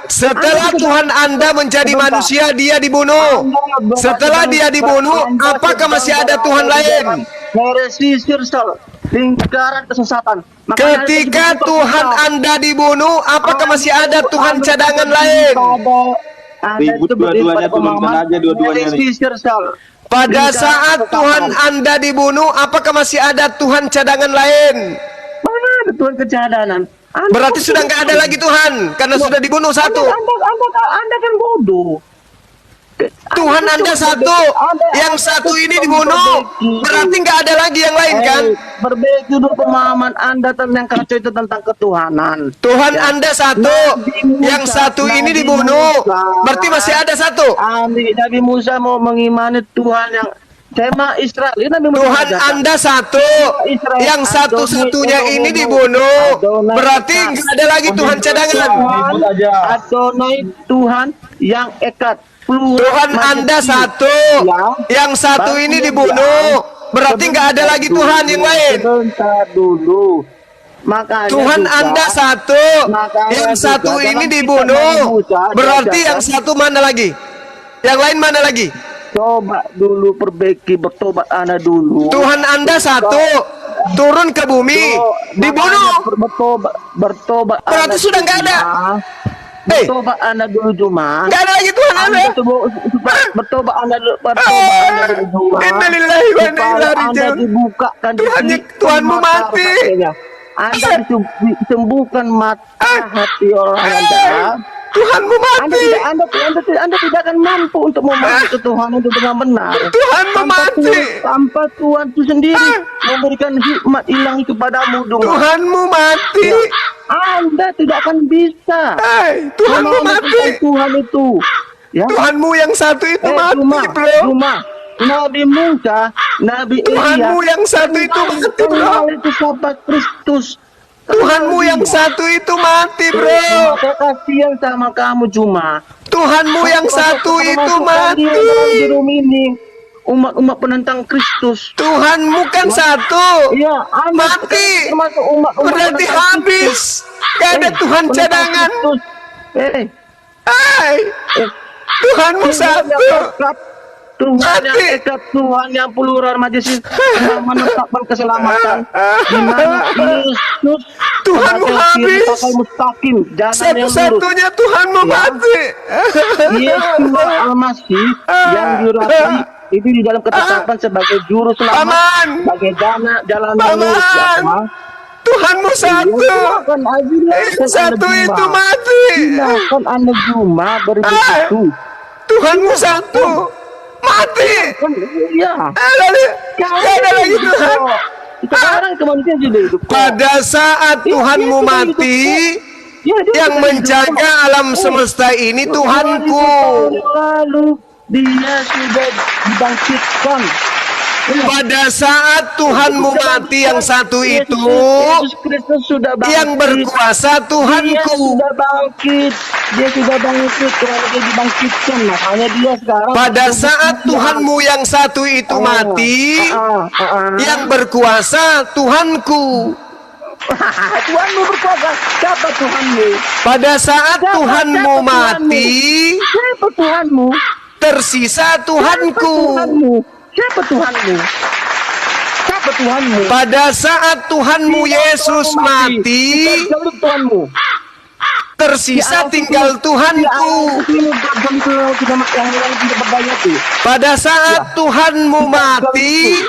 Setelah Tuhan Anda menjadi manusia, dia dibunuh. Setelah dia dibunuh, apakah masih ada Tuhan lain? Heresi sirsal, lingkaran kesesatan. Makanya Ketika itu Tuhan Anda dibunuh, apakah masih ada Tuhan cadangan lain? Ribut dua-duanya, turunkan aja dua-duanya nih. Pada saat Tuhan Anda dibunuh, apakah masih ada Tuhan cadangan lain? Mana ada Tuhan kecadanan? Berarti sudah nggak ada lagi Tuhan, karena sudah dibunuh satu. Anda kan bodoh. Tuhan Anda satu, yang satu ini dibunuh, berarti nggak ada lagi yang lain kan? Perbaiki dulu pemahaman Anda tentang yang kacau itu tentang ketuhanan. Tuhan Anda satu, yang satu ini dibunuh, berarti masih ada satu. Nabi Musa mau mengimani Tuhan yang tema Israel. Nabi Musa Tuhan katakan, Anda satu, yang satu-satunya ini dibunuh, berarti nggak ada lagi Tuhan cadangan. Adonai Tuhan yang ekat. Tuhan Anda satu, yang satu ini dibunuh, berarti nggak ada lagi Tuhan yang lain. Sebentar dulu. Makanya Tuhan juga, Anda satu, yang satu ini dibunuh, berarti yang satu mana lagi? Yang lain mana lagi? coba dulu perbaiki, bertobat Anda dulu. Tuhan Anda satu, turun ke bumi, dibunuh. Bertobat. Berarti Anda sudah nggak ada. Bertobat Anda dulu cuma. Nggak ada lagi Tuhan Anda. Bertobat Anda dulu. Bertobat Anda dulu cuma. Innalillahi wa inna ilaihi Anda raji'un. dibukakan. Tuhanmu mati. Anda disembuhkan mata hati orang Anda. Tuhanmu mati. Anda tidak akan mampu untuk memahami Tuhan itu dengan benar. Tuhanmu mati. Tanpa Tuhan itu sendiri memberikan hikmat ilahi kepadamu. Tuhanmu mati. Anda tidak akan bisa. Tuhanmu mati. Tuhan itu. Ya. Tuhanmu yang satu itu mati, bro. Cuma Nabi Musa, Nabi Tuhanmu yang satu itu mati, bro. Itu sahabat Kristus. Tuhanmu yang satu itu mati, bro. Saya kasihan sama kamu cuma. Tuhanmu yang satu itu mati. Umat-umat penentang Kristus. Tuhanmu kan satu. Iya, mati. Termasuk umat berarti habis. Gak ada Tuhan cadangan. Tuhanmu satu. Tuhan yang Mati. eka, Tuhan yang plural majelis, yang menetapkan keselamatan. Di mana Yesus Tuhanmu sebagai habis. pakai mustaqim, jalan yang lurus. Satu-satunya Tuhanmu mati. Yesus Al-Masih yang dirati itu di dalam ketetapan sebagai juru selamat, Paman. sebagai jalan yang Paman. lurus. Ya, Tuhan. Tuhanmu satu. Silakan aja lah, kan Satu Anda itu Juma. mati. Silakan Anda Juma begitu. Tuhanmu satu. Mati. Kan iya. Lalu, gak ada lagi Tuhan. Sekarang kemanusiaan sudah hidup. Pada saat Tuhanmu mati, yang menjaga alam semesta ini Tuhanku. Lalu dia sudah dibangkitkan. Pada saat Tuhanmu mati yang satu itu, Yesus Kristus sudah bangkit. yang berkuasa Dia Tuhanku. sudah bangkit. Dia sudah bangkit. Karena dia dibangkitkan. Makanya dia sekarang. Pada saat Tuhanmu yang satu itu mati, yang berkuasa Tuhanku. Tuhanmu berkuasa. Siapa Tuhanmu? Pada saat Tuhanmu mati, Siapa Tuhanmu? tersisa Siapa Tuhanku. Tuhanmu? Siapa Tuhanmu? Siapa Tuhanmu? Pada saat Tuhanmu Yesus mati, Siapa Tuhanmu? tersisa tinggal Tuhanku. Pada saat Tuhanmu mati,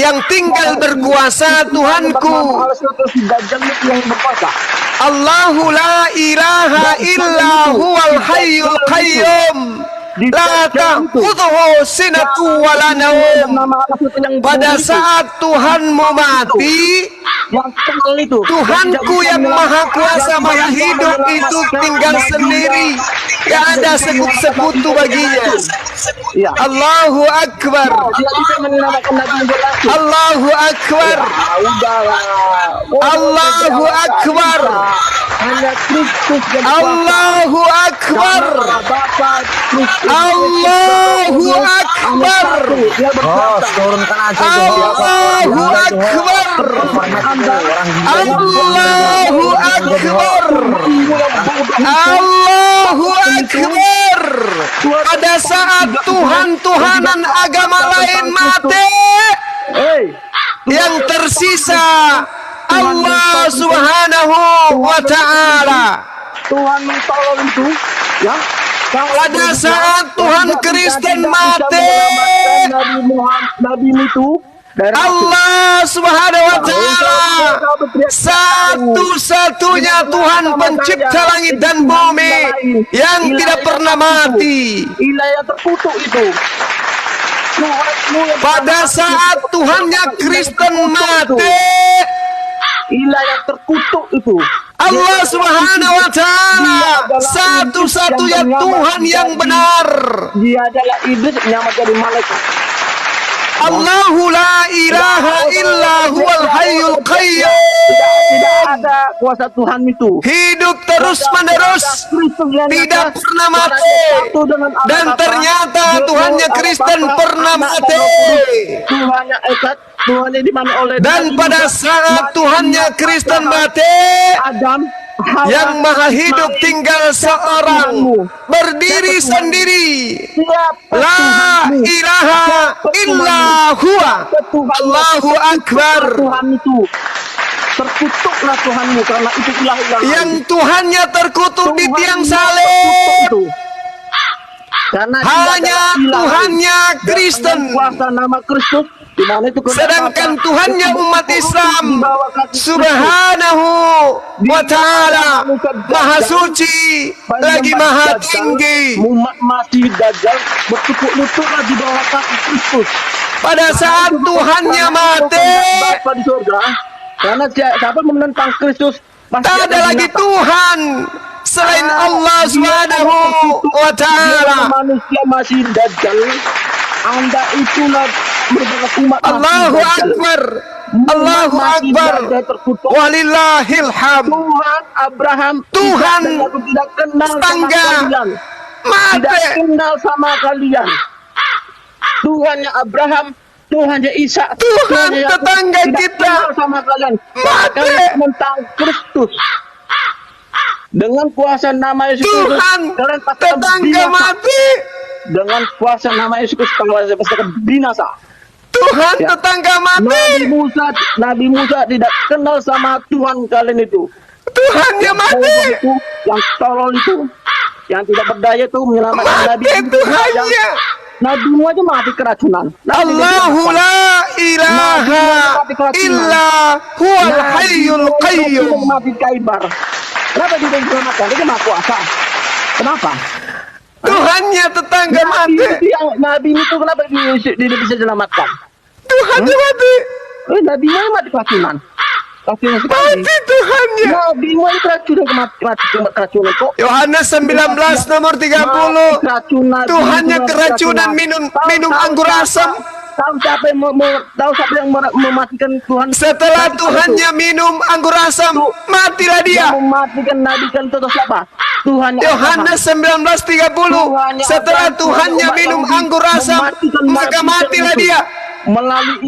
yang tinggal berkuasa Tuhanku. Allahu la ilaha illa huwal hayyul qayyum. La ta'khudhuhu sinatun wa la naum. Pada saat Tuhanmu mati, Tuhanku yang maha kuasa maha hidup itu tinggal sendiri. Gak ada sekutu baginya. Allahu Akbar. Allahu Akbar. Allahu Akbar. Allahu Akbar. Allahu Akbar. Allahu Akbar. Allahu Akbar. Allahu Akbar. Pada saat Tuhan-Tuhanan agama lain mati, yang tersisa Allah Subhanahu wa Ta'ala. Tuhan mentolong itu, ya. Pada saat Tuhan Kristen mati, Nabi itu Allah Subhanahu wa Ta'ala, satu-satunya Tuhan pencipta langit dan bumi yang tidak pernah mati. Wilayah terkutuk itu. Pada saat Tuhannya Kristen mati, wilayah terkutuk itu. Allah Subhanahu wa Ta'ala satu-satunya Tuhan yang benar. Dia adalah iblis nyamar jadi malaikat. Allahu la ilaha illa huwal hayyul qayyum. Tidak ada kuasa Tuhan itu. Hidup terus menerus, tidak pernah mati. Dan ternyata Tuhannya Kristen pernah mati. Tuhannya Esa, Tuhannya di mana oleh Dan pada saat Tuhannya Kristen mati, Adam, Hawa, yang maha hidup tinggal seorang, berdiri sendiri. La ilaha illa huwa. Allahu Akbar. Tuhan itu terkutuklah Tuhanmu karena itu ilah-ilah Yang Tuhannya terkutuk di tiang salib. Karena Hanya Tuhannya Kristen. kuasa nama Kristus. Di mana itu Sedangkan Tuhannya umat Islam Subhanahu wa Ta'ala Maha suci, lagi maha tinggi. Umat masih dajjal bertukuk lututlah di bawah kaki Kristus. Pada saat Tuhannya mati, Bapa di surga. Karena siapa menentang Kristus pasti tak ada lagi binatang. Tuhan selain Allah Subhanahu wa Ta'ala. Manusia masih dajjal. Anda itulah merupakan umat Allahu masih dajjal. Akbar. Allahu Akbar. Walillahil hamd. Tuhan Abraham, Tuhan tidak kenal sama tetangga kalian. Tidak mati. kenal sama kalian. Tuhannya Abraham, Tuhannya Isa, Tuhan Tuhannya Yakub, tetangga tidak kita kenal sama kalian. mati. Kalian menentang Kristus. Dengan kuasa nama Yesus Kristus, Tuhan, kalian pasti akan tetangga binasa. mati. Dengan kuasa nama Yesus Kristus, kalian pasti akan binasa. Tuhan, Ya. tetangga mati. Nabi Musa tidak kenal sama Tuhan kalian itu. Tuhan yang mati. Itu, yang tolol itu, yang tidak berdaya itu menyelamatkan Nabi. Mati Tuhannya. Nabimu aja mati keracunan. Allahu la ilaha illa huwal hayyul qayyum. Mati kaibar. Kenapa dia diselamatkan? Dia maha kuasa. Kenapa? Tuhannya tetangga mati. Nabi itu kenapa dia bisa diselamatkan? Tuhannya mati. Nabimu aja mati keracunan. Keracunan sekali. Mati Tuhannya. Nabimu aja keracunan mati keracunan kok. Yohanes 19 nomor 30. Keracunan. Tuhannya keracunan minum anggur asam. Tahu siapa yang mematikan Tuhan? Setelah Tuhannya minum anggur asam, matilah dia. Yang mematikan Nabi kan itu siapa? Tuhan Yohanes 19:30. Setelah Tuhannya minum anggur asam, maka matilah dia. Melalui